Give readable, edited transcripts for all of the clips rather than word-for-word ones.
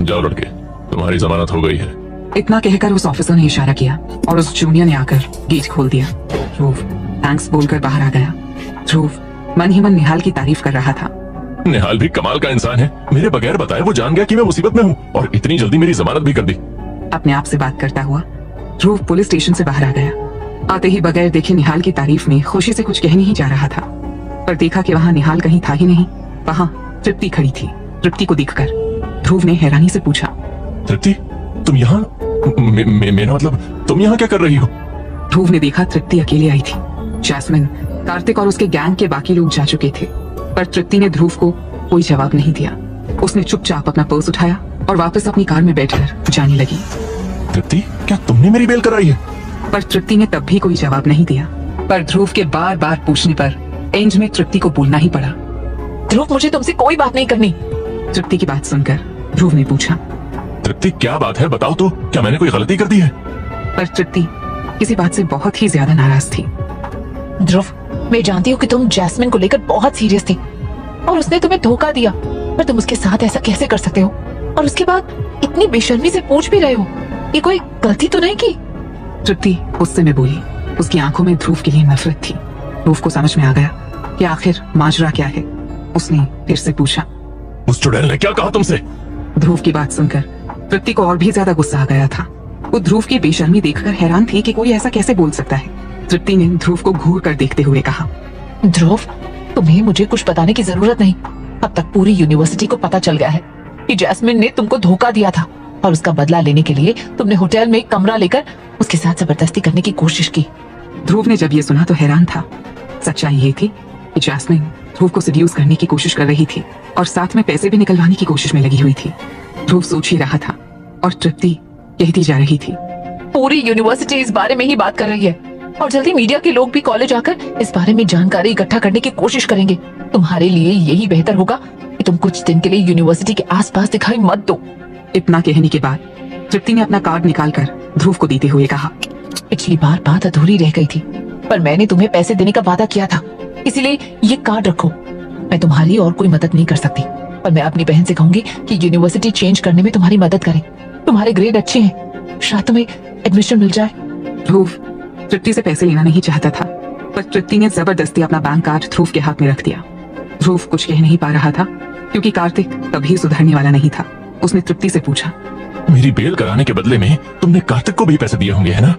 जाओ लड़के, तुम्हारी जमानत हो गई है। इतना कहकर उस ऑफिसर ने इशारा किया और उस जूनियर ने आकर गेट खोल दिया। ध्रुव थैंक्स बोलकर बाहर आ गया। ध्रुव मन ही मन निहाल की तारीफ कर रहा था। निहाल भी कमाल का इंसान है, मेरे बगैर बताए वो जान गया कि मैं मुसीबत में हूँ और इतनी जल्दी मेरी जमानत भी कर दी। अपने आप से बात करता हुआ ध्रुव पुलिस स्टेशन से बाहर आ गया। आते ही बगैर देखे निहाल की तारीफ में खुशी से कुछ कहने ही जा रहा था, पर देखा कि वहाँ निहाल कहीं था ही नहीं। वहाँ तृप्ति खड़ी थी। तृप्ति को देखकर ध्रुव ने हैरानी से पूछा, तृप्ति तुम यहाँ? मेरा मतलब तुम यहाँ क्या कर रही हो? ध्रुव ने देखा तृप्ति अकेले आई थी। जैस्मिन, कार्तिक और उसके गैंग के बाकी लोग जा चुके थे, पर तृप्ति ने ध्रुव को कोई जवाब नहीं दिया। उसने चुपचाप अपना पर्स उठाया और वापस अपनी कार में बैठकर जाने लगी। तृप्ति, क्या तुमने मेरी बेल कराई है? पर तृप्ति ने तब भी कोई जवाब नहीं दिया। पर ध्रुव के बार बार पूछने पर एंड में तृप्ति को बोलना ही पड़ा। ध्रुव, मुझे तुमसे कोई बात नहीं करनी। तृप्ति की बात सुनकर ध्रुव ने पूछा, तृप्ति क्या बात है, बताओ तो, क्या मैंने कोई गलती कर दी है? पर तृप्ति किसी बात से बहुत ही ज्यादा नाराज थी। ध्रुव, मैं जानती हूँ कि तुम जैस्मिन को लेकर बहुत सीरियस थी और उसने तुम्हें धोखा दिया, पर तुम उसके साथ ऐसा कैसे कर सकते हो? और उसके बाद इतनी बेशर्मी से पूछ भी रहे हो। ये कोई गलती तो नहीं की? तृप्ति गुस्से में बोली। उसकी आंखों में ध्रुव के लिए नफरत थी। ध्रुव को समझ में आ गया कि आखिर माजरा क्या है। उसने फिर से पूछा, उस चुड़ैल ने क्या कहा तुमसे? ध्रुव की बात सुनकर तृप्ति को और भी ज्यादा गुस्सा आ गया था। वो ध्रुव की बेशर्मी देखकर हैरान थी कि कोई ऐसा कैसे बोल सकता है। तृप्ति ने ध्रुव को घूर कर देखते हुए कहा, ध्रुव, तुम्हें मुझे कुछ बताने की जरूरत नहीं। अब तक पूरी यूनिवर्सिटी को पता चल गया है कि जैस्मिन ने तुमको धोखा दिया था और उसका बदला लेने के लिए तुमने होटल में एक कमरा लेकर उसके साथ जबरदस्ती करने की कोशिश की। ध्रुव ने जब ये सुना तो हैरान था। सच्चाई ये थी कि जैस्मिन ध्रुव को सेड्यूस करने की कोशिश कर रही थी और साथ में पैसे भी निकलवाने की कोशिश में लगी हुई थी। ध्रुव सोच ही रहा था और तृप्ति कहती जा रही थी, पूरी यूनिवर्सिटी इस बारे में ही बात कर रही है और जल्दी मीडिया के लोग भी कॉलेज आकर इस बारे में जानकारी इकट्ठा करने की कोशिश करेंगे। तुम्हारे लिए यही बेहतर होगा कि तुम कुछ दिन के लिए यूनिवर्सिटी के आसपास दिखाई मत दो। इतना कहने के बाद तृप्ति ने अपना कार्ड निकालकर ध्रुव को देते हुए कहा, पिछली बार बात अधूरी रह गई थी, पर मैंने तुम्हें पैसे देने का वादा किया था, इसीलिए ये कार्ड रखो। मैं तुम्हारी और कोई मदद नहीं कर सकती, पर मैं अपनी बहन से कहूंगी कि यूनिवर्सिटी चेंज करने में तुम्हारी मदद करे। तुम्हारे ग्रेड अच्छे हैं, शायद तुम्हें एडमिशन मिल जाए। ध्रुव तृप्ति से पैसे लेना नहीं चाहता था, पर तृप्ति ने जबरदस्ती अपना बैंक कार्ड ध्रुव के हाथ में रख दिया। ध्रुव कुछ कह नहीं पा रहा था क्योंकि कार्तिक कभी सुधरने वाला नहीं था। उसने तृप्ति से पूछा, मेरी बेल कराने के बदले में तुमने कार्तिक को भी पैसे दिए होंगे, है ना?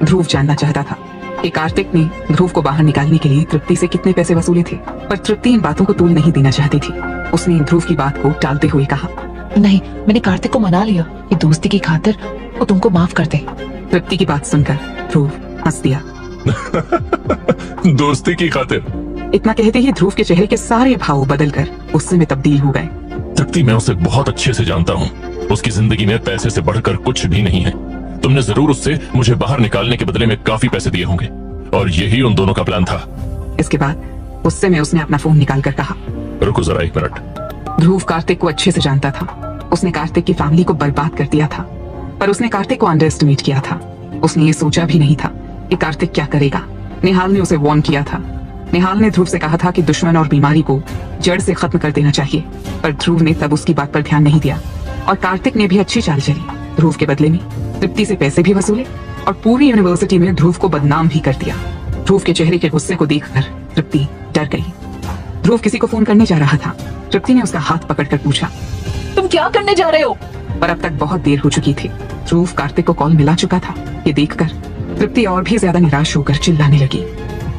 ध्रुव जानना चाहता था कि कार्तिक ने ध्रुव को बाहर निकालने के लिए तृप्ति से कितने पैसे वसूले थे, पर तृप्ति इन बातों को तोल नहीं देना चाहती थी। उसने ध्रुव की बात को टालते हुए कहा, नहीं, मैंने कार्तिक को मना लिया कि दोस्ती की खातिर वो तुमको माफ कर दे। तृप्ति की बात सुनकर ध्रुव हंस दिया। दोस्ती की खातिर? इतना कहते ही ध्रुव के चेहरे के सारे भाव बदलकर गुस्से में तब्दील हो गए। तृप्ति, मैं उसे बहुत अच्छे से जानता हूँ। उसकी जिंदगी में पैसे से बढ़कर कुछ भी नहीं है। तुमने जरूर उससे मुझे बाहर निकालने के बदले में काफी पैसे दिए होंगे और यही उन दोनों का प्लान था। इसके बाद गुस्से में उसने अपना फोन निकाल कर कहा, रुको जरा 1 मिनट। ध्रुव कार्तिक को अच्छे से जानता था। उसने कार्तिक की फैमिली को बर्बाद कर दिया था, पर उसने कार्तिक को अंडर एस्टिमेट किया था। उसने ये सोचा भी नहीं था कि कार्तिक क्या करेगा। निहाल ने उसे वार्न किया था। निहाल ने ध्रुव से कहा था कि दुश्मन और बीमारी को जड़ से खत्म कर देना चाहिए, पर ध्रुव ने तब उसकी बात पर ध्यान नहीं दिया और कार्तिक ने भी अच्छी चाल चली। ध्रुव के बदले में तृप्ति से पैसे भी वसूले और पूरी यूनिवर्सिटी में ध्रुव को बदनाम भी कर दिया। ध्रुव के चेहरे के गुस्से को देखकर तृप्ति डर गई। ध्रुव किसी को फोन करने जा रहा था। तृप्ति ने उसका हाथ पकड़कर पूछा, तुम क्या करने जा रहे हो? पर अब तक बहुत देर हो चुकी थी। ध्रुव कार्तिक को कॉल मिला चुका था। ये देखकर तृप्ति और भी ज्यादा निराश होकर चिल्लाने लगी,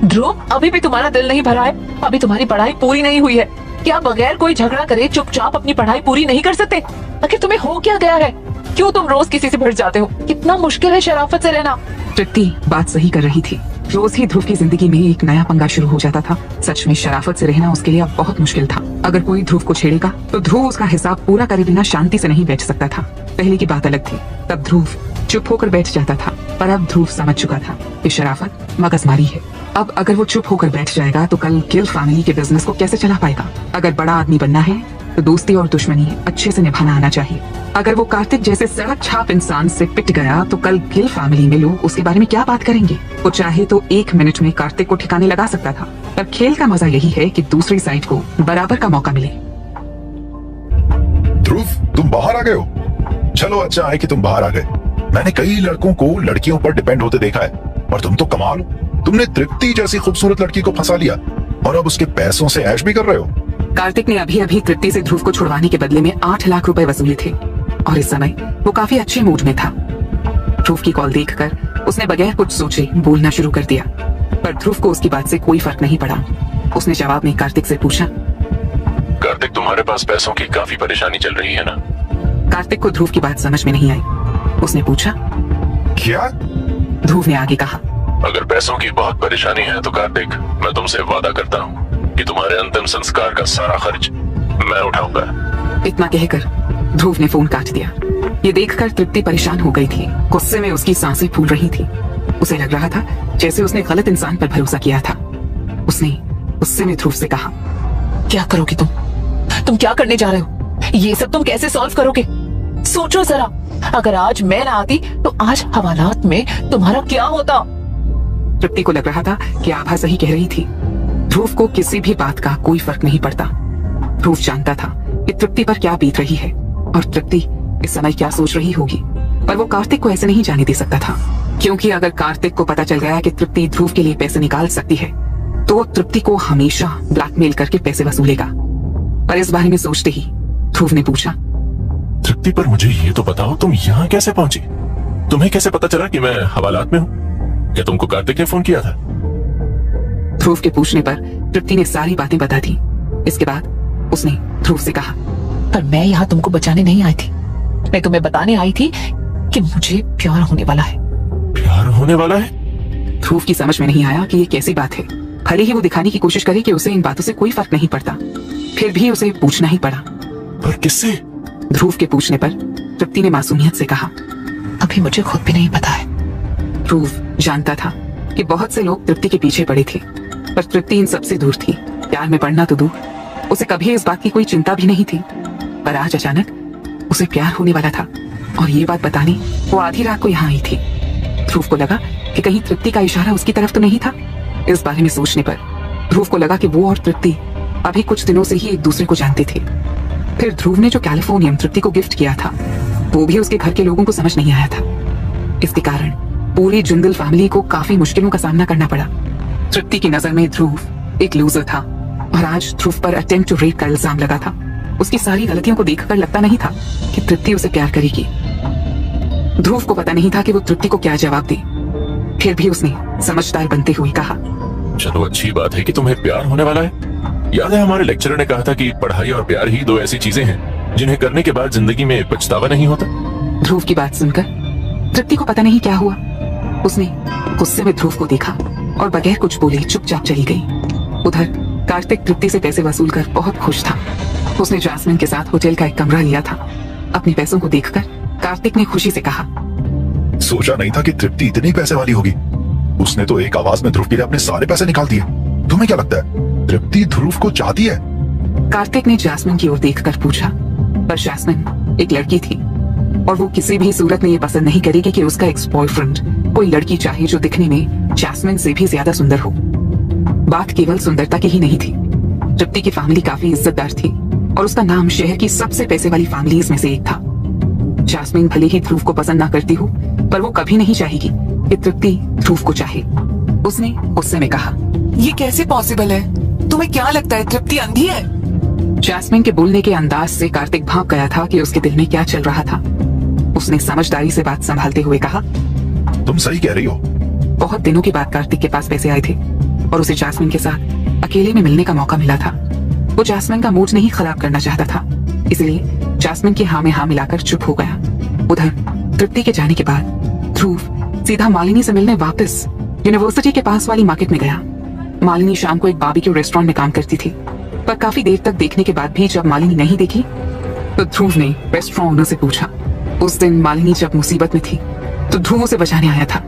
ध्रुव, अभी भी तुम्हारा दिल नहीं भरा है? अभी तुम्हारी पढ़ाई पूरी नहीं हुई है? क्या बगैर कोई झगड़ा करे चुपचाप अपनी पढ़ाई पूरी नहीं कर सकते? आखिर तुम्हें हो क्या गया है? क्यों तुम रोज किसी से भिड़ जाते हो? कितना मुश्किल है शराफत से रहना। तृप्ति बात सही कर रही थी। रोज ही ध्रुव की जिंदगी में एक नया पंगा शुरू हो जाता था। सच में शराफत से रहना उसके लिए अब बहुत मुश्किल था। अगर कोई ध्रुव को छेड़ेगा तो ध्रुव उसका हिसाब पूरा करे बिना शांति से नहीं बैठ सकता था। पहले की बात अलग थी, तब ध्रुव चुप होकर बैठ जाता था, पर अब ध्रुव समझ चुका था कि शराफत मगजमारी है। अब अगर वो चुप होकर बैठ जाएगा तो कल गिल फैमिली के बिजनेस को कैसे चला पाएगा? अगर बड़ा आदमी बनना है तो दोस्ती और दुश्मनी अच्छे से निभाना आना चाहिए। अगर वो कार्तिक जैसे सड़क छाप इंसान से पिट गया तो कल गिल फैमिली में लोग उसके बारे में क्या बात करेंगे? वो चाहे तो 1 मिनट में कार्तिक को ठिकाने लगा सकता था। पर खेल का मजा यही है कि दूसरी साइड को बराबर का मौका मिले। ध्रुव, तुम बाहर आ गए हो? चलो अच्छा है कि तुम बाहर आ गए। मैंने कई लड़कों को लड़कियों पर डिपेंड होते देखा है, और तुम तो कमाल हो। तुमने तृप्ति जैसी खूबसूरत लड़की को फंसा लिया और अब उसके पैसों से ऐश भी कर रहे हो। कार्तिक ने अभी अभी तृप्ति से ध्रुव को छुड़वाने के बदले में 8 लाख रुपए वसूले थे और इस समय वो काफी अच्छे मूड में था। ध्रुव की कॉल देखकर उसने बगैर कुछ सोचे बोलना शुरू कर दिया, पर ध्रुव को उसकी बात से कोई फर्क नहीं पड़ा। उसने जवाब में कार्तिक से पूछा, कार्तिक, तुम्हारे पास पैसों की काफी परेशानी चल रही है ना? कार्तिक को ध्रुव की बात समझ में नहीं आई। उसने पूछा, क्या? ध्रुव ने आगे कहा, अगर पैसों की बहुत परेशानी है तो कार्तिक, मैं तुमसे वादा करता हूँ कि तुम्हारे अंतिम संस्कार का सारा खर्च मैं उठाऊंगा। इतना कहकर ध्रुव ने फोन काट दिया। ये देखकर तृप्ति परेशान हो गई थी। गुस्से में उसकी सांसें फूल रही थी। उसे लग रहा था जैसे उसने गलत इंसान पर भरोसा किया था। उसने गुस्से में ध्रुव से कहा, क्या करोगे तुम क्या करने जा रहे हो? ये सब तुम कैसे सॉल्व करोगे? सोचो जरा, अगर आज मैं ना आती तो आज हवालात में तुम्हारा क्या होता? तृप्ति को लग रहा था कि आभा सही कह रही थी। ध्रुव को किसी भी बात का कोई फर्क नहीं पड़ता। ध्रुव जानता था कि तृप्ति पर क्या बीत रही है और तृप्ति इस समय क्या सोच रही होगी, पर वो कार्तिक को ऐसे नहीं जाने दे सकता था, क्योंकि अगर कार्तिक को पता चल गया कि तृप्ति ध्रुव के लिए पैसे निकाल सकती है तो वो तृप्ति को हमेशा ब्लैकमेल करके पैसे वसूलेगा। पर इस बारे में सोचते ही ध्रुव ने पूछा, तृप्ति, पर मुझे ये तो बताओ, तुम यहाँ कैसे पहुंची? तुम्हें कैसे पता चला कि मैं हवालात में हूँ? क्या तुमको कार्तिक ने फोन किया था? ध्रुव के पूछने पर तृप्ति ने सारी बातें बता दी। इसके बाद उसने ध्रुव से कहा, पर मैं यहाँ तुमको बचाने नहीं आई थी, मैं तुम्हें बताने आई थी कि मुझे प्यार होने वाला है। प्यार होने वाला है? ध्रुव की समझ में नहीं आया कि ये कैसी बात है। भले ही वो दिखाने की कोशिश करे कि उसे इन बातों से कोई फर्क नहीं पड़ता, फिर भी उसे पूछना ही पड़ा। पर किससे? ध्रुव के पूछने पर तृप्ति ने मासूमियत से कहा, अभी मुझे खुद भी नहीं पता है। ध्रुव जानता था कि बहुत से लोग तृप्ति के पीछे पड़े थे, पर तृप्ति इन सबसे दूर थी। प्यार में पड़ना तो दूर, उसे कभी इस बात की कोई चिंता भी नहीं थी। पर आज अचानक उसे प्यार होने वाला था और ये बात बताने वो आधी रात को यहाँ आई थी। ध्रुव को लगा कि कहीं तृप्ति का इशारा उसकी तरफ तो नहीं था। इस बारे में सोचने पर ध्रुव को लगा कि वो और तृप्ति अभी कुछ दिनों से ही एक दूसरे को जानते थे। फिर ध्रुव ने जो कैलिफोर्नियम तृप्ति को गिफ्ट किया था वो भी उसके घर के लोगों को समझ नहीं आया था। इसके कारण पूरी जिंदल फैमिली को काफी मुश्किलों का सामना करना पड़ा। तृप्ति की नजर में ध्रुव एक लूजर था और आज ध्रुव पर अटेम्प्ट टू रेप का इल्जाम लगा था। उसकी सारी गलतियों को देखकर लगता नहीं था कि तृप्ति उसे प्यार करेगी। ध्रुव को पता नहीं था कि वो तृप्ति को क्या जवाब दे, फिर भी उसने समझदार बनते हुए कहा, चलो अच्छी बात है कि तुम्हें प्यार होने वाला है। याद है हमारे लेक्चरर ने कहा था कि पढ़ाई और प्यार ही 2 ऐसी चीजें हैं जिन्हें करने के बाद जिंदगी में पछतावा नहीं होता। ध्रुव की बात सुनकर तृप्ति को पता नहीं क्या हुआ। उसने गुस्से में ध्रुव को देखा और बगैर कुछ बोले चुपचाप चली गई। उधर कार्तिक तृप्ति से पैसे वसूल कर बहुत खुश था। उसने जैस्मिन के साथ होटल का एक कमरा लिया था। अपने पैसों को देखकर कार्तिक ने खुशी से कहा, सोचा नहीं था कि तृप्ति इतनी पैसे वाली होगी। उसने तो एक आवाज में ध्रुव के लिए अपने सारे पैसे निकाल दिए। तुम्हें क्या लगता है तृप्ति ध्रुव को चाहती है? कार्तिक ने जैस्मिन की ओर देखकर पूछा, पर जैस्मिन एक लड़की थी और वो किसी भी सूरत में ये पसंद नहीं करेगी कि उसका एक्स बॉयफ्रेंड कोई लड़की चाहे जो दिखने में जैस्मिन से भी ज्यादा सुंदर हो। बात केवल सुंदरता की ही नहीं थी। तृप्ति की फैमिली काफी इज्जतदार थी और उसका नाम शहर की सबसे पैसे वाली फैमिलीज में से एक था। जैस्मिन भले ही ध्रुव को पसंद ना करती हो, पर वो कभी नहीं चाहेगी कि तृप्ति ध्रुव को चाहे। उसने गुस्से में कहा, ये कैसे पॉसिबल है? तुम्हें क्या लगता है तृप्ति अंधी है? जैस्मिन के बोलने के अंदाज से कार्तिक भाप गया था कि उसके दिल में क्या चल रहा था। उसने समझदारी से बात संभालते हुए कहा, तुम सही कह रही हो। बहुत दिनों के बाद कार्तिक के पास पैसे आए थे और उसे जैस्मिन के साथ अकेले में मिलने का मौका मिला था। वो जैस्मिन का मूड नहीं खराब करना चाहता था, इसलिए जैस्मिन के हाँ में हाँ मिलाकर चुप हो गया। उधर तृप्ति के जाने के बाद ध्रुव सीधा मालिनी से मिलने वापस यूनिवर्सिटी के पास वाली मार्केट में गया। मालिनी शाम को एक बारबेक्यू रेस्टोरेंट में काम करती थी, पर काफी देर तक देखने के बाद भी जब मालिनी नहीं दिखी तो ध्रुव ने रेस्टोरेंट ओनर से पूछा। उस दिन मालिनी जब मुसीबत में थी तो ध्रुव उसे बचाने आया था,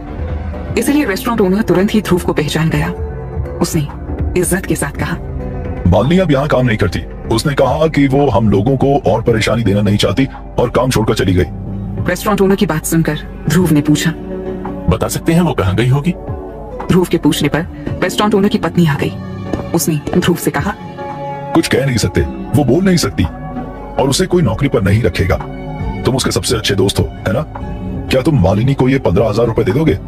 इसलिए रेस्टोरेंट ओनर तुरंत ही ध्रुव को पहचान गया। उसने इज्जत के साथ कहा, मालिनी अब यहाँ काम नहीं करती। उसने कहा कि वो हम लोगों को और परेशानी देना नहीं चाहती और काम छोड़कर चली गई। रेस्टोरेंट ओनर की बात सुनकर ध्रुव ने पूछा, बता सकते हैं वो कहाँ गई होगी? ध्रुव के पूछने पर रेस्टोरेंट ओनर की पत्नी आ गई। उसने ध्रुव से कहा, कुछ कह नहीं सकते, वो बोल नहीं सकती और उसे कोई नौकरी पर नहीं रखेगा। तुम उसके सबसे अच्छे दोस्त हो, है ना? क्या तुम मालिनी को ये 15,000 रुपए दे दोगे?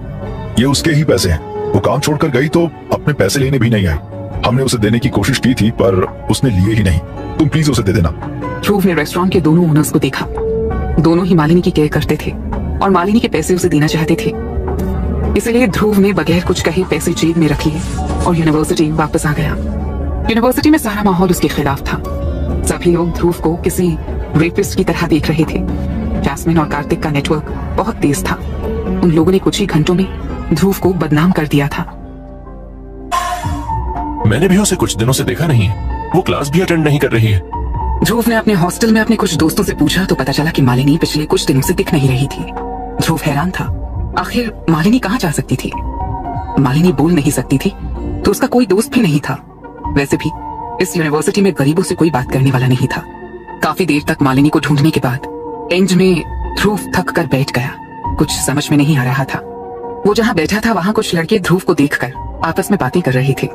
ये उसके ही पैसे हैं। वो काम छोड़कर गई तो अपने पैसे लेने भी नहीं आई। हमने उसे देने की कोशिश की थी पर उसने लिए ही नहीं। तुम प्लीज उसे दे देना। ध्रुव ने रेस्टोरेंट के दोनों ओनर्स को देखा। दोनों ही मालिनी की केयर करते थे और मालिनी के पैसे उसे देना चाहते थे। इसलिए ध्रुव ने बगैर कुछ कहे पैसे जेब में रख लिए और यूनिवर्सिटी वापस आ गया। यूनिवर्सिटी में सारा माहौल उसके खिलाफ था। सभी लोग ध्रुव को किसी रेपिस्ट की तरह देख रहे थे। जैस्मिन और कार्तिक का नेटवर्क बहुत तेज था। उन लोगों ने कुछ ही घंटों में ध्रुव को बदनाम कर दिया था। मैंने भी उसे कुछ दिनों से देखा नहीं है। वो क्लास भी अटेंड नहीं कर रही है। ध्रुव ने अपने हॉस्टल में अपने कुछ दोस्तों से पूछा तो पता चला कि मालिनी पिछले कुछ दिनों से दिख नहीं रही थी। ध्रुव हैरान था। आखिर मालिनी कहाँ जा सकती थी? मालिनी बोल नहीं सकती थी तो उसका कोई दोस्त भी नहीं था। वैसे भी इस यूनिवर्सिटी में गरीबों से कोई बात करने वाला नहीं था। काफी देर तक मालिनी को ढूंढने के बाद एंड में ध्रुव थक कर बैठ गया। कुछ समझ में नहीं आ रहा था। वो जहाँ बैठा था वहाँ कुछ लड़के ध्रुव को देखकर आपस में बातें कर रहे थे।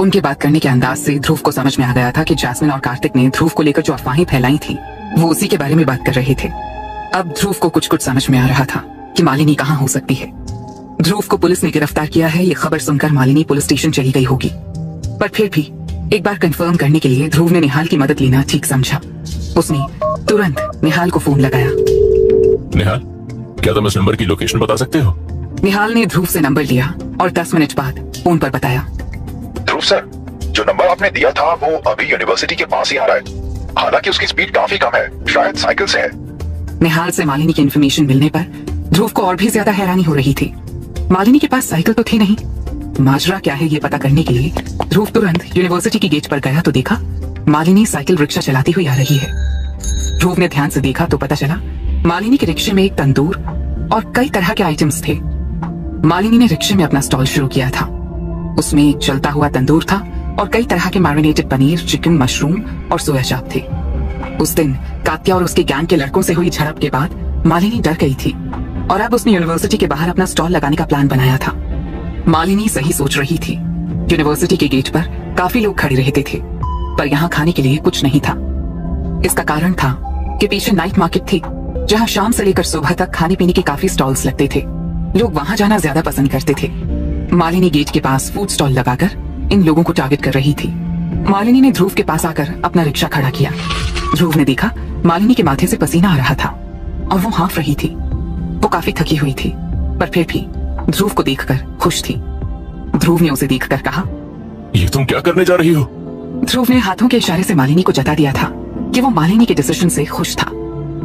उनके बात करने के अंदाज से ध्रुव को समझ में आ गया था कि जैस्मिन और कार्तिक ने ध्रुव को लेकर जो अफवाहें फैलाई थी वो उसी के बारे में बात कर रहे थे। अब ध्रुव को कुछ कुछ समझ में आ रहा था कि मालिनी कहाँ हो सकती है। ध्रुव को पुलिस ने गिरफ्तार किया है ये खबर सुनकर मालिनी पुलिस स्टेशन चली गई होगी, पर फिर भी एक बार कंफर्म करने के लिए ध्रुव ने निहाल की मदद लेना ठीक समझा। उसने तुरंत निहाल को फोन लगाया। निहाल, क्या तुम इस नंबर की लोकेशन बता सकते हो? निहाल ने ध्रुव से नंबर लिया और 10 मिनट बाद फोन पर बताया। ध्रुव सर, जो नंबर आपने दिया था वो अभी यूनिवर्सिटी के पास ही आ रहा है। हालांकि उसकी स्पीड काफी कम है, शायद साइकिल से है। निहाल से मालिनी की इन्फॉर्मेशन मिलने पर ध्रुव को और भी ज्यादा हैरानी हो रही थी। मालिनी के पास साइकिल तो थी नहीं। माजरा क्या है ये पता करने के लिए ध्रुव तुरंत यूनिवर्सिटी की गेट पर गया तो देखा मालिनी साइकिल रिक्शा चलाती हुई आ रही है। ध्रुव ने ध्यान से देखा तो पता चला मालिनी के रिक्शे में एक तंदूर और कई तरह के आइटम्स थे। मालिनी ने रिक्शे में अपना स्टॉल शुरू किया था। उसमें एक चलता हुआ तंदूर था और कई तरह के मैरिनेटेड पनीर, चिकन, मशरूम और सोया चाप थे। उस दिन कात्या और उसके गैंग के लड़कों से हुई झड़प के बाद मालिनी डर गई थी और अब उसने यूनिवर्सिटी के बाहर अपना स्टॉल लगाने का प्लान बनाया था। मालिनी सही सोच रही थी। यूनिवर्सिटी के गेट पर काफी लोग खड़े रहते थे पर यहाँ खाने के लिए कुछ नहीं था। इसका कारण था कि पीछे नाइट मार्केट थी जहाँ शाम से लेकर सुबह तक खाने पीने के काफी स्टॉल्स लगते थे। लोग वहां जाना ज्यादा पसंद करते थे। मालिनी गेट के पास फूड स्टॉल लगाकर इन लोगों को टारगेट कर रही थी। मालिनी ने ध्रुव के पास आकर अपना रिक्शा खड़ा किया। ध्रुव ने देखा मालिनी के माथे से पसीना आ रहा था और वो हाँफ रही थी। वो काफी थकी हुई थी पर फिर भी ध्रुव को देखकर खुश थी। ध्रुव ने उसे देखकर कहा, ये तुम क्या करने जा रही हो? ध्रुव ने हाथों के इशारे से मालिनी को जता दिया था कि वो मालिनी के डिसीजन से खुश था।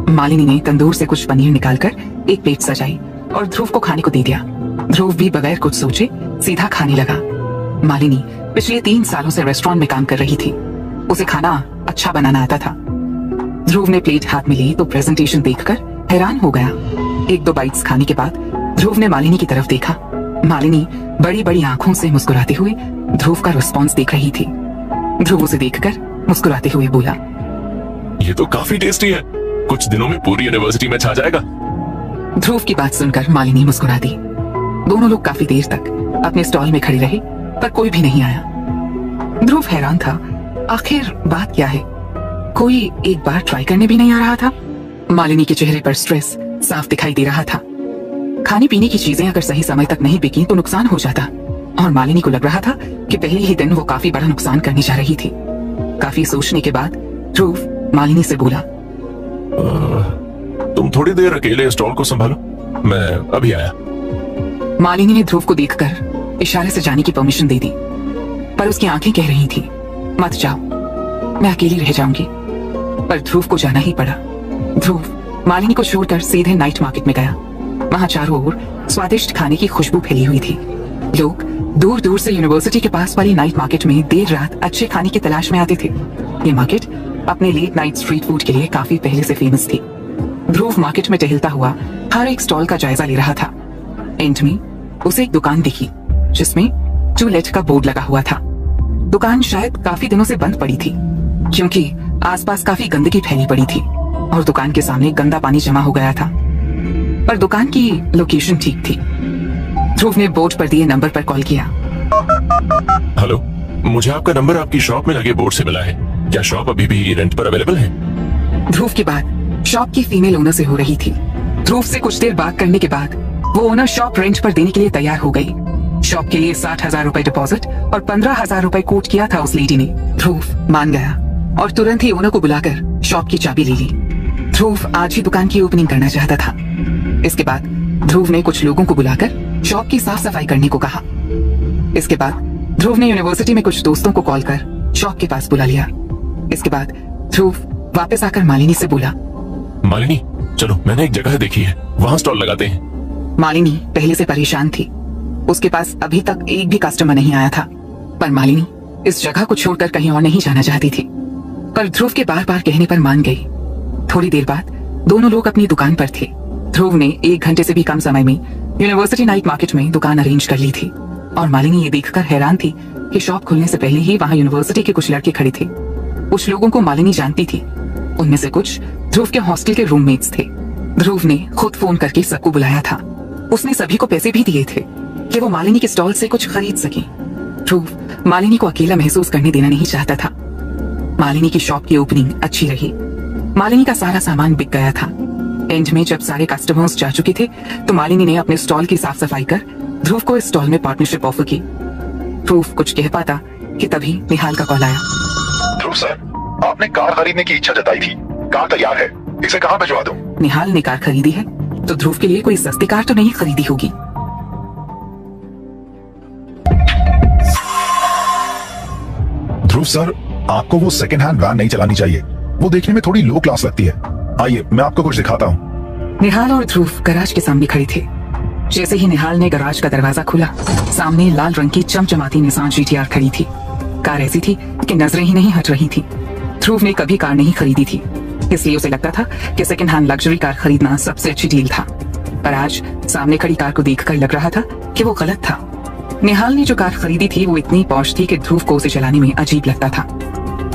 मालिनी ने तंदूर से कुछ पनीर निकालकर एक प्लेट सजाई और ध्रुव को खाने को दे दिया। ध्रुव भी बगैर कुछ सोचे सीधा खाने लगा। मालिनी पिछले 3 सालों से रेस्टोरेंट में काम कर रही थी। उसे खाना अच्छा बनाना आता था। ध्रुव ने प्लेट हाथ में ली तो प्रेजेंटेशन देखकर हैरान हो गया। 1-2 बाइट्स खाने के बाद ध्रुव ने मालिनी की तरफ देखा। मालिनी बड़ी बड़ी आंखों से मुस्कुराते हुए ध्रुव का रिस्पॉन्स देख रही थी। ध्रुव उसे देखकर मुस्कुराते हुए बोला, ये तो काफी टेस्टी है। कुछ दिनों में पूरी यूनिवर्सिटी में छा जाएगा। ध्रुव की बात सुनकर मालिनी मुस्कुरा दी। दोनों लोग काफी देर तक अपने स्टॉल में खड़े रहे पर कोई भी नहीं आया। ध्रुव हैरान था, आखिर बात क्या है? कोई एक बार ट्राई करने भी नहीं आ रहा था। मालिनी के चेहरे पर स्ट्रेस साफ दिखाई दे रहा था। खाने पीने की चीजें अगर सही समय तक नहीं बिकी तो नुकसान हो जाता और मालिनी को लग रहा था कि पहले ही दिन वो काफी बड़ा नुकसान करने जा रही थी। काफी सोचने के बाद ध्रुव मालिनी से बोला, तुम थोड़ी देर अकेले स्टॉल को संभालो, मैं अभी आया। मालिनी ने ध्रुव को देखकर इशारे से जाने की परमिशन दे दी पर उसकी आंखें कह रही थी, मत जाओ, मैं अकेली रह जाऊंगी। पर ध्रुव को जाना ही पड़ा। ध्रुव मालिनी को छोड़कर सीधे नाइट मार्केट में गया। वहां चारों ओर स्वादिष्ट खाने की खुशबू फैली हुई थी। लोग दूर दूर से यूनिवर्सिटी के पास वाली नाइट मार्केट में देर रात अच्छे खाने की तलाश में आते थे। ये मार्केट अपने लेट नाइट स्ट्रीट फूड के लिए काफी पहले से फेमस थी। ध्रुव मार्केट में टहलता हुआ हर एक स्टॉल का जायजा ले रहा था। एंड में उसे एक दुकान दिखी जिसमें टू लेट का बोर्ड लगा हुआ था। दुकान शायद काफी दिनों से बंद पड़ी थी क्योंकि आसपास काफी गंदगी फैली पड़ी थी और दुकान के सामने गंदा पानी जमा हो गया था। पर दुकान की लोकेशन ठीक थी। ध्रुव ने बोर्ड पर दिए नंबर पर कॉल किया। हेलो, मुझे आपका नंबर आपकी शॉप में लगे बोर्ड से मिला है। क्या शॉप अभी भी रेंट पर अवेलेबल है? ध्रुव की बात शॉप की फीमेल ओनर से हो रही थी। ध्रुव से कुछ देर बात करने के बाद वो ओनर शॉप रेंट पर देने के लिए तैयार हो गई। शॉप के लिए 60,000 रुपए डिपॉजिट और 15,000 रुपए कोट किया था उस लेडी ने। ध्रुव मान गया और तुरंत ही ओनर को बुलाकर शॉप की चाबी ले ली। ध्रुव आज ही दुकान की ओपनिंग करना चाहता था। इसके बाद ध्रुव ने कुछ लोगों को बुलाकर शॉप की साफ सफाई करने को कहा। इसके बाद ध्रुव ने यूनिवर्सिटी में कुछ दोस्तों को कॉल कर शॉप के पास बुला लिया। इसके बाद ध्रुव वापस आकर मालिनी से बोला, मालिनी चलो, मैंने एक जगह देखी है, वहां स्टॉल लगाते हैं। मालिनी पहले से परेशान थी। उसके पास अभी तक एक भी कस्टमर नहीं आया था, पर मालिनी इस जगह को छोड़कर कहीं और नहीं जाना चाहती थी। पर ध्रुव के बार बार कहने पर मान गई। थोड़ी देर बाद दोनों लोग अपनी दुकान पर थे। ध्रुव ने 1 घंटे से भी कम समय में यूनिवर्सिटी नाइट मार्केट में दुकान अरेंज कर ली थी और मालिनी ये देखकर हैरान थी कि शॉप खुलने से पहले ही वहां यूनिवर्सिटी के कुछ लड़के खड़े थे। कुछ लोगों को मालिनी जानती थी, उनमें से कुछ ध्रुव के हॉस्टल के रूममेट्स थे। ध्रुव ने खुद फोन करके सबको बुलाया था। उसने सभी को पैसे भी दिए थे कि वो मालिनी के स्टॉल से कुछ खरीद सके। ध्रुव मालिनी को अकेला महसूस करने देना नहीं चाहता था। मालिनी की शॉप की ओपनिंग अच्छी रही। मालिनी का सारा सामान बिक गया था। एंड में जब सारे कस्टमर्स जा चुके थे तो मालिनी ने अपने स्टॉल की साफ सफाई कर ध्रुव को इस स्टॉल में पार्टनरशिप ऑफर की। ध्रुव कुछ कह पाता कि तभी निहाल का कॉल आया। ध्रुव सर, आपने कार खरीदने की इच्छा जताई थी। कार तैयार है, इसे कहाँ भिजवा दूं? निहाल ने कार खरीदी है तो ध्रुव के लिए कोई सस्ती कार तो नहीं खरीदी होगी। ध्रुव सर, आपको वो सेकंड हैंड वैन नहीं चलानी चाहिए, वो देखने में थोड़ी लो क्लास लगती है। आइए मैं आपको कुछ दिखाता हूँ। निहाल और ध्रुव गैराज के सामने खड़े थे। जैसे ही निहाल ने गैराज का दरवाजा खोला, सामने लाल रंग की चमचमाती निसान GTR खड़ी थी। कार ऐसी थी कि नजरें ही नहीं हट रही थी। ध्रुव ने कभी कार नहीं खरीदी थी, इसलिए उसे लगता था कि सेकंड हैंड लग्जरी कार खरीदना सबसे अच्छी डील था। पर आज सामने खड़ी कार को देखकर लग रहा था कि वो गलत था। निहाल ने जो कार खरीदी थी वो इतनी पॉश थी कि ध्रुव को उसे चलाने में अजीब लगता था।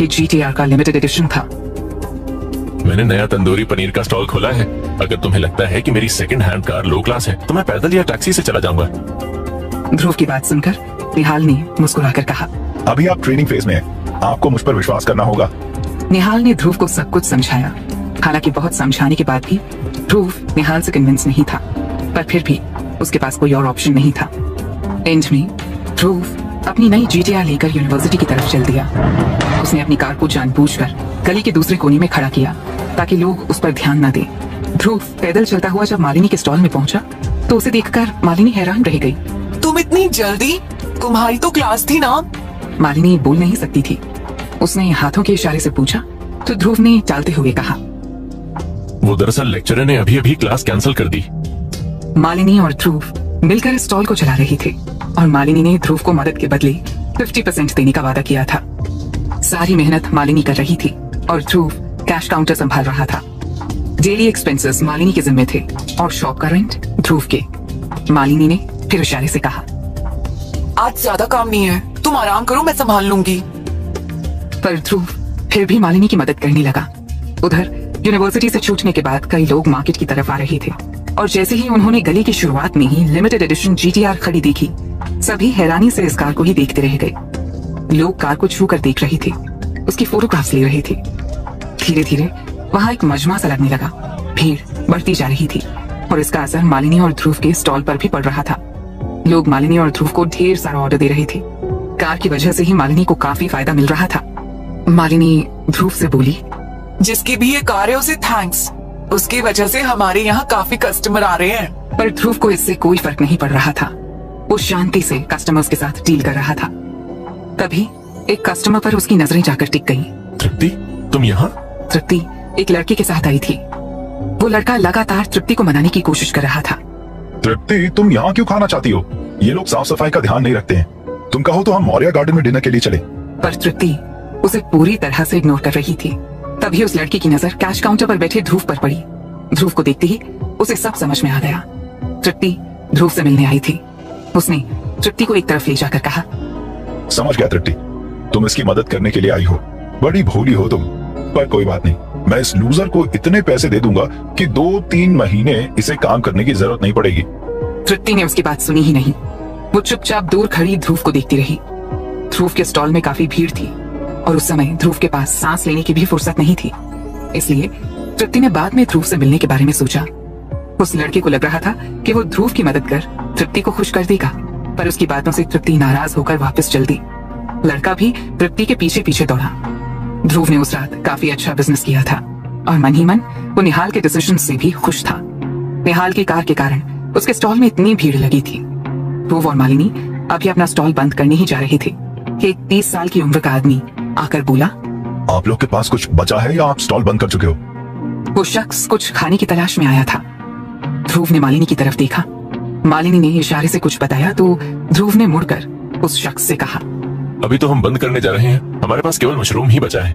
ये GTR का लिमिटेड एडिशन था। मैंने नया तंदूरी पनीर का स्टॉल खोला है। अगर तुम्हें लगता है कि मेरी सेकंड हैंड कार लो क्लास है तो मैं पैदल या टैक्सी से चला जाऊंगा। ध्रुव की बात सुनकर निहाल ने मुस्कुराकर कहा, अभी आप ट्रेनिंग फेज में हैं, आपको मुझ पर विश्वास करना होगा। निहाल ने ध्रुव को सब कुछ समझाया। हालांकि बहुत समझाने के बाद भी ध्रुव निहाल से कन्विंस नहीं था, पर फिर भी उसके पास कोई और ऑप्शन नहीं था। एंड में ध्रुव अपनी नई GTR लेकर यूनिवर्सिटी की तरफ चल दिया। उसने अपनी कार को जानबूझकर गली के दूसरे कोने में खड़ा किया ताकि लोग उस पर ध्यान न दें। ध्रुव पैदल चलता हुआ जब मालिनी के स्टॉल में पहुंचा तो उसे देखकर मालिनी हैरान रह गई। तुम इतनी जल्दी? तुम्हारी तो क्लास थी ना? मालिनी बोल नहीं सकती थी। उसने हाथों के इशारे से पूछा तो ध्रुव ने टालते हुए कहा, वो दरअसल लेक्चरर ने अभी अभी क्लास कैंसिल कर दी। मालिनी और ध्रुव मिलकर स्टॉल को चला रहे थे और मालिनी ने ध्रुव को मदद के बदले 50% देने का वादा किया था। सारी मेहनत मालिनी कर रही थी और ध्रुव कैश काउंटर संभाल रहा था। डेली एक्सपेंसेस मालिनी के जिम्मे थे और शॉप का रेंट ध्रुव के। मालिनी ने फिर इशारे से कहा, आज ज्यादा काम नहीं है, तुम आराम करो, मैं संभाल लूंगी। पर ध्रुव फिर भी मालिनी की मदद करने लगा। उधर यूनिवर्सिटी से छूटने के बाद कई लोग मार्केट की तरफ आ रहे थे और जैसे ही उन्होंने गली की शुरुआत में ही लिमिटेड एडिशन GTR खड़ी देखी, सभी हैरानी से इस कार को ही देखते रह गए। लोग कार को छू कर देख रहे थे, उसकी फोटोग्राफ्स ले रहे थे। धीरे धीरे वहां एक मजमा सा लगने लगा। भीड़ बढ़ती जा रही थी और इसका असर मालिनी और ध्रुव के स्टॉल पर भी पड़ रहा था। लोग मालिनी और ध्रुव को ढेर सारा ऑर्डर दे रहे थे। कार की वजह से ही मालिनी को काफी फायदा मिल रहा था। मालिनी ध्रुव से बोली, जिसकी भी ये कार है उसे थैंक्स, उसकी वजह से हमारे यहाँ काफी कस्टमर आ रहे हैं। पर ध्रुव को इससे कोई फर्क नहीं पड़ रहा था। वो शांति से कस्टमर्स के साथ डील कर रहा था। तभी एक कस्टमर पर उसकी नजरें जाकर टिक गईं। तृप्ति, तुम यहाँ? तृप्ति एक लड़के के साथ आई थी। वो लड़का लगातार तृप्ति को मनाने की कोशिश कर रहा था। तृप्ति, तुम यहाँ क्यों खाना चाहती हो? ये लोग साफ सफाई का ध्यान नहीं रखते हैं। तुम कहो तो हम मौर्य गार्डन में डिनर के लिए चले। पर तृप्ति उसे पूरी तरह से इग्नोर कर रही थी। तभी उस लड़की की नजर कैश काउंटर पर बैठे ध्रुव पर पड़ी। ध्रुव को देखते ही उसे सब समझ में आ गया। तृप्ति ध्रुव से मिलने आई थी। उसने तृप्ति को एक तरफ ले जाकर कहा, समझ गया तृप्ति, तुम इसकी मदद करने के लिए आई हो। बड़ी भोली हो तुम, पर कोई बात नहीं, मैं इस लूजर को इतने पैसे दे दूंगा कि 2-3 महीने इसे काम करने की जरूरत नहीं पड़ेगी। तृप्ति ने उसकी बात सुनी ही नहीं। वो चुपचाप दूर खड़ी ध्रुव को देखती रही। ध्रुव के स्टॉल में काफी भीड़ थी और उस समय ध्रुव के पास सांस लेने की भी फुर्सत नहीं थी। इसलिए तृप्ति ने बाद में ध्रुव से मिलने के बारे में सोचा। उस लड़के को लग रहा था कि वो ध्रुव की मदद कर तृप्ति को खुश कर देगा, पर उसकी बातों से तृप्ति नाराज होकर वापस चल दी। लड़का भी तृप्ति के पीछे पीछे दौड़ा। ध्रुव ने उस रात काफी अच्छा बिजनेस किया था और मन ही मन वो निहाल के डिसीजन से भी खुश था। निहाल की कार के कारण उसके स्टॉल में इतनी भीड़ लगी थी। ध्रुव और मालिनी अभी अपना स्टॉल बंद करने ही जा रहे थे कि एक 30 साल की उम्र का आदमी आकर बोला, आप लोग के पास कुछ बचा है या आप स्टॉल बंद कर चुके हो? वो शख्स कुछ खाने की तलाश में आया था। ध्रुव ने मालिनी की तरफ देखा। मालिनी ने इशारे से कुछ बताया तो ध्रुव ने मुड़कर उस शख्स से कहा, अभी तो हम बंद करने जा रहे हैं, हमारे पास केवल मशरूम ही बचा है।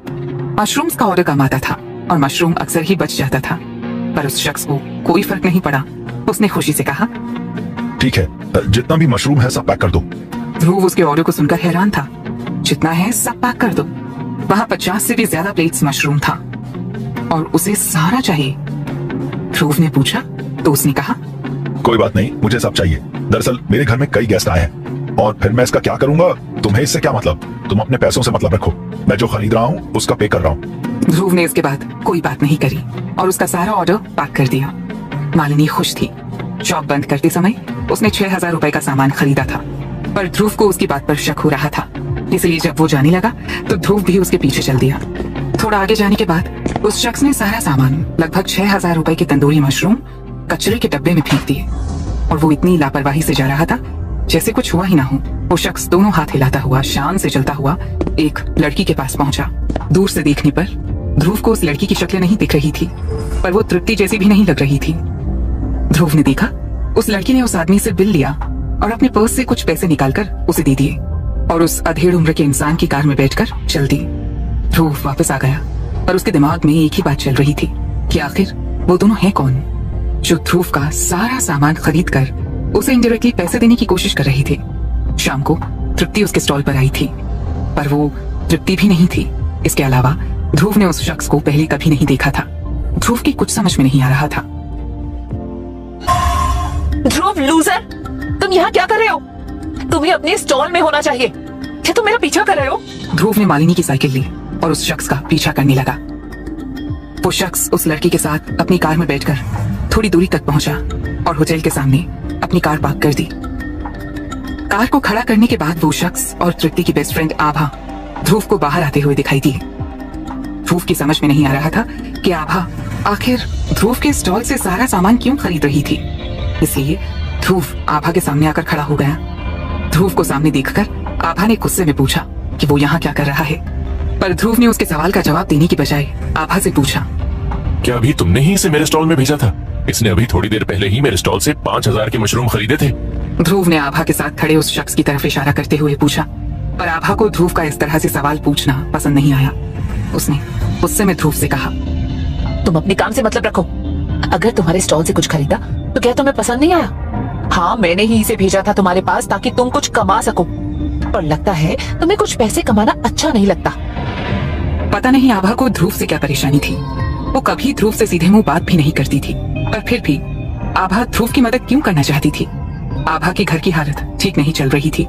मशरूम्स का ऑर्डर कम आता था और मशरूम अक्सर ही बच जाता था, पर उस शख्स को कोई फर्क नहीं पड़ा। उसने खुशी से कहा, ठीक है, जितना भी मशरूम है सब पैक कर दो। ध्रुव उसके ऑर्डर को सुनकर हैरान था। जितना है सब पैक कर दो। वहाँ 50 से भी ज्यादा प्लेट्स मशरूम था और उसे सारा चाहिए। ध्रुव ने पूछा तो उसने कहा, कोई बात नहीं, मुझे सब चाहिए। दरअसल मेरे घर में कई गेस्ट आए हैं और फिर मैं इसका क्या करूंगा, तुम्हें इससे क्या मतलब? तुम अपने पैसों से मतलब रखो, मैं जो खरीद रहा हूँ उसका पे कर रहा हूँ। ध्रुव ने इसके बाद कोई बात नहीं करी और उसका सारा ऑर्डर पैक कर दिया। मालिनी खुश थी। शॉप बंद करते समय उसने 6000 रुपए का सामान खरीदा था, पर ध्रुव को उसकी बात पर शक हो रहा था। इसलिए जब वो जाने लगा तो ध्रुव भी उसके पीछे चल दिया। थोड़ा आगे जाने के बाद उस शख्स ने सारा सामान, लगभग 6000 रुपए के तंदूरी मशरूम, कचरे के डब्बे में फेंक दिए और वो इतनी लापरवाही से जा रहा था जैसे कुछ हुआ ही ना हो। वो शख्स दोनों हाथ हिलाता हुआ शान से चलता हुआ एक लड़की के पास पहुंचा। दूर से देखने पर ध्रुव को उस लड़की की शक्ल नहीं दिख रही थी, पर वो तृप्ति जैसी भी नहीं लग रही थी। ध्रुव ने देखा उस लड़की ने उस आदमी से बिल लिया और अपने पर्स से कुछ पैसे निकालकर उसे दे दिए और उस अधेड़ उम्र के इंसान की कार में बैठकर चल दी। ध्रुव वापस आ गया, पर उसके दिमाग में एक ही बात चल रही थी कि आखिर वो दोनों हैं कौन जो ध्रुव का सारा सामान खरीद कर उसे इनडायरेक्टली पैसे देने की कोशिश कर रहे थे। शाम को तृप्ति उसके स्टॉल पर आई थी, पर वो तृप्ति भी नहीं थी। इसके अलावा ध्रुव ने उस शख्स को पहले कभी नहीं देखा था। ध्रुव की कुछ समझ में नहीं आ रहा था। ध्रुव लूजर, तुम यहाँ क्या कर रहे हो? तुम्हें अपने स्टॉल में होना चाहिए। क्या तुम मेरा पीछा कर रहे हो? ध्रुव ने मालिनी की साइकिल ली और उस शख्स का पीछा करने लगा। वो शख्स उस लड़की के साथ अपनी कार में बैठकर थोड़ी दूरी तक पहुंचा और होटल के सामने अपनी कार पार्क कर दी। कार को खड़ा करने के बाद वो शख्स और तृप्ति की बेस्ट फ्रेंड आभा ध्रुव को बाहर आते हुए दिखाई दिए। ध्रुव की समझ में नहीं आ रहा था कि आभा आखिर ध्रुव के स्टॉल से सारा सामान क्यों खरीद रही थी। इसलिए ध्रुव आभा के सामने आकर खड़ा हो गया। ध्रुव को सामने देखकर आभा ने गुस्से में पूछा कि वो यहाँ क्या कर रहा है, पर ध्रुव ने उसके सवाल का जवाब देने की बजाय आभा से पूछा, क्या अभी तुमने ही इसे मेरे स्टॉल में भेजा था? इसने अभी थोड़ी देर पहले ही मेरे स्टॉल से 5000 के मशरूम खरीदे थे। ध्रुव ने आभा के साथ खड़े उस शख्स की तरफ इशारा करते हुए पूछा, पर आभा को ध्रुव का इस तरह से सवाल पूछना पसंद नहीं आया। उसने गुस्से में ध्रुव से कहा, तुम अपने काम से मतलब रखो। अगर तुम्हारे स्टॉल से कुछ खरीदा तो क्या तुम्हें पसंद नहीं आया? हाँ, मैंने ही इसे भेजा था तुम्हारे पास ताकि तुम कुछ कमा सको, पर लगता है तुम्हें कुछ पैसे कमाना अच्छा नहीं लगता। पता नहीं आभा को ध्रुव से क्या परेशानी थी। वो कभी ध्रुव से सीधे मुंह बात भी नहीं करती थी, पर फिर भी आभा ध्रुव की मदद क्यों करना चाहती थी? आभा के घर की हालत ठीक नहीं चल रही थी।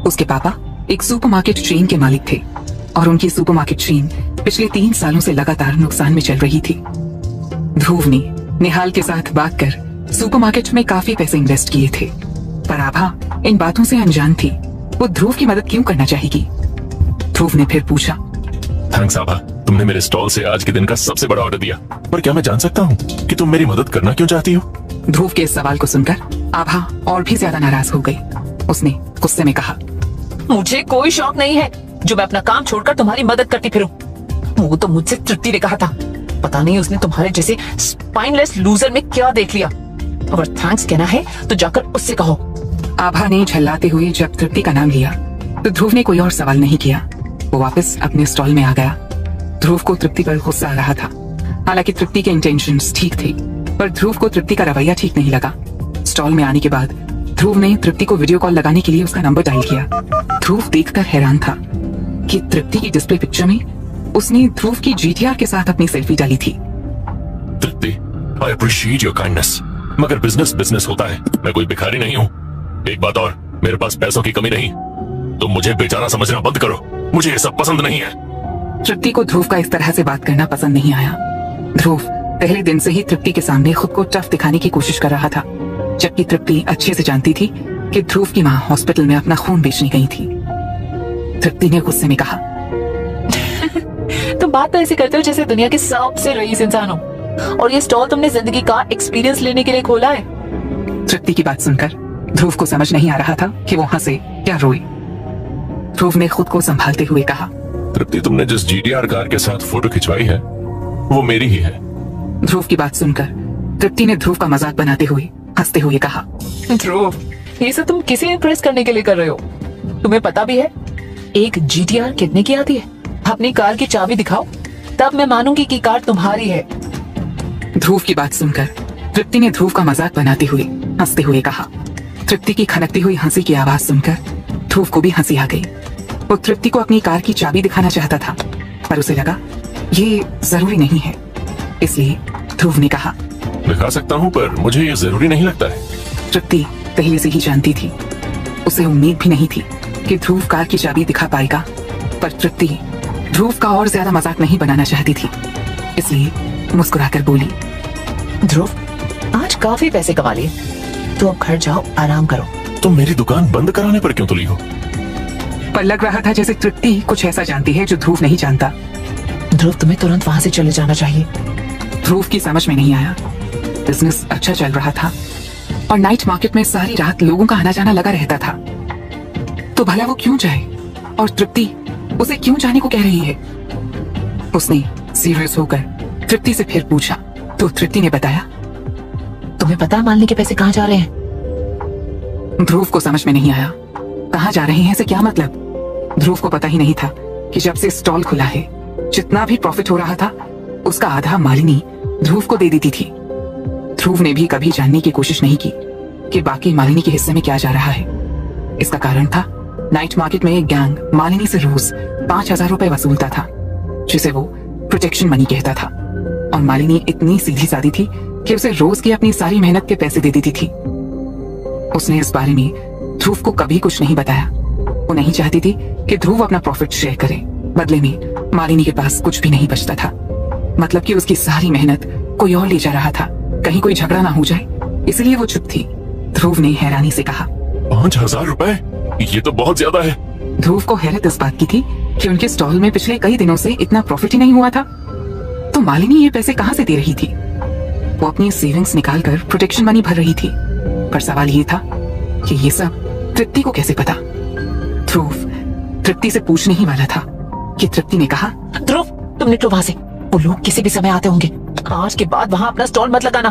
उसके पापा एक सुपरमार्केट चेन के मालिक थे और उनकी सुपरमार्केट चेन पिछले 3 सालों से लगातार नुकसान में चल रही थी। ध्रुव ने निहाल के साथ बात कर सुपरमार्केट में काफी पैसे इन्वेस्ट किए थे, पर आभा इन बातों से अनजान थी। वो ध्रुव की मदद क्यों करना चाहेगी? ध्रुव ने फिर पूछा, थैंक्स आभा, तुमने मेरे स्टॉल से आज के दिन का सबसे बड़ा ऑर्डर दिया, पर क्या मैं जान सकता हूँ कि तुम मेरी मदद करना क्यों चाहती हो? ध्रुव के इस सवाल को सुनकर आभा और भी ज्यादा नाराज हो गई। उसने गुस्से में कहा, मुझे कोई शौक नहीं है जो मैं अपना काम छोड़कर तुम्हारी मदद करती फिरूं। वो तो मुझसे तृप्ति ने कहा था। पता नहीं उसने तुम्हारे जैसे स्पाइनलेस लूजर में क्या देख लिया। अगर थैंक्स कहना है तो जाकर उससे कहो। आभा ने झल्लाते हुए जब तृप्ति का नाम लिया तो ध्रुव ने कोई और सवाल नहीं किया। वो वापस अपने स्टॉल में आ गया। ध्रुव को तृप्ति पर गुस्सा आ रहा था। हालांकि तृप्ति के इंटेंशंस ठीक थे, पर ध्रुव को तृप्ति का रवैया ठीक नहीं लगा। स्टॉल में आने के बाद ध्रुव ने तृप्ति को वीडियो कॉल लगाने के लिए उसका नंबर डायल किया। ध्रुव देखकर हैरान था कि तृप्ति की डिस्प्ले पिक्चर में उसने ध्रुव की GTR के साथ अपनी सेल्फी डाली थी। तृप्ति, आई अप्रिशिएट योर काइंडनेस, मगर बिजनेस बिजनेस होता है। मैं कोई भिखारी नहीं हूँ। एक बात और, मेरे पास पैसों की कमी नहीं। तुम मुझे बेचारा समझना बंद करो, मुझे ये सब पसंद नहीं है। तृप्ति को ध्रुव का इस तरह से बात करना पसंद नहीं आया। ध्रुव पहले दिन से ही तृप्ति के सामने खुद को टफ दिखाने की कोशिश कर रहा था, जबकि तृप्ति अच्छे से जानती थी कि ध्रुव की मां हॉस्पिटल में अपना खून बेचने गई थी। तृप्ति ने गुस्से में कहा, तुम बात तो ऐसे करते हो जैसे दुनिया के सबसे रईस इंसान हो, और ये स्टॉल तुमने जिंदगी का एक्सपीरियंस लेने के लिए खोला है। तृप्ति की बात सुनकर ध्रुव को समझ नहीं आ रहा था कि वो हंसे या रोए। ध्रुव ने खुद को संभालते हुए कहा, तृप्ति, तुमने जिस GTR कार के साथ फोटो खिंचवाई है वो मेरी ही है। ध्रुव की बात सुनकर तृप्ति ने ध्रुव का मजाक बनाते हुए हंसते हुए कहा, ध्रुव, ये सब तुम किसे इम्प्रेस करने के लिए कर रहे हो? तुम्हें पता भी है एक GTR कितने की आती है? अपनी कार की चाबी दिखाओ, तब मैं मानूंगी कि कार तुम्हारी है। ध्रुव की बात सुनकर तृप्ति ने ध्रुव का मजाक बनाते हुए हंसते हुए कहा। तृप्ति की खनकती हुई हंसी की आवाज सुनकर ध्रुव को भी हंसी आ गई। वो तृप्ति को अपनी कार की चाबी दिखाना चाहता था, पर उसे लगा ये जरूरी नहीं है, इसलिए ध्रुव ने कहा, दिखा सकता हूँ पर मुझे ये जरूरी नहीं लगता है। तृप्ति पहले से ही जानती थी, उसे उम्मीद भी नहीं थी कि ध्रुव कार की चाबी दिखा पाएगा, पर तृप्ति ध्रुव का और ज्यादा मजाक नहीं बनाना चाहती थी, इसलिए मुस्कुराकर बोली, ध्रुव, आज काफी पैसे कमा लिए, तो अब घर जाओ, आराम करो। तुम मेरी दुकान बंद कराने पर क्यों तुली हो? पर लग रहा था जैसे तृप्ति कुछ ऐसा जानती है जो ध्रुव नहीं जानता। ध्रुव, तुम्हें तुरंत वहां से चले जाना चाहिए। ध्रुव की समझ में नहीं आया। बिजनेस अच्छा चल रहा था और नाइट मार्केट में सारी रात लोगों का आना जाना लगा रहता था, तो भला वो क्यों जाए और तृप्ति उसे क्यों जाने को कह रही है? उसने सीरियस होकर तृप्ति से फिर पूछा, तो तृप्ति ने बताया, तुम्हें पता है मालिनी के पैसे कहाँ जा रहे हैं? ध्रुव को समझ में नहीं आया, कहाँ जा रहे हैं से क्या मतलब? ध्रुव को पता ही नहीं था कि जब से स्टॉल खुला है जितना भी प्रॉफिट हो रहा था उसका आधा मालिनी ध्रुव को दे देती थी। ध्रुव ने भी कभी जानने की कोशिश नहीं की कि बाकी मालिनी के हिस्से में क्या जा रहा है। इसका कारण था नाइट मार्केट में एक गैंग मालिनी से रोज 5,000 रुपए वसूलता था, जिसे वो प्रोटेक्शन मनी कहता था, और मालिनी इतनी सीधी सादी थी कि उसे रोज की अपनी सारी मेहनत के पैसे दे देती थी। उसने इस बारे में ध्रुव को कभी कुछ नहीं बताया। वो नहीं चाहती थी कि ध्रुव अपना प्रॉफिट शेयर करे, बदले में मालिनी के पास कुछ भी नहीं बचता था। मतलब कि उसकी सारी मेहनत कोई और ले जा रहा था, कहीं कोई झगड़ा ना हो जाए, इसलिए वो चुप थी। ध्रुव ने हैरानी से कहा, 5,000 रुपए? ये तो बहुत ज्यादा है। ध्रुव को हैरत इस बात की थी कि उनके स्टॉल में पिछले कई दिनों से इतना प्रॉफिट ही नहीं हुआ था, तो मालिनी ये पैसे कहाँ से दे रही थी? वो अपनी सेविंग्स निकालकर प्रोटेक्शन मनी भर रही थी, पर सवाल ये था कि ये सब तृप्ति को कैसे पता? ध्रुव तृप्ति से पूछने ही वाला था कि तृप्ति ने कहा, ध्रुव, तुम निकलो वहां से, वो लोग किसी भी समय आते होंगे, आज के बाद वहां अपना स्टॉल मत लगाना।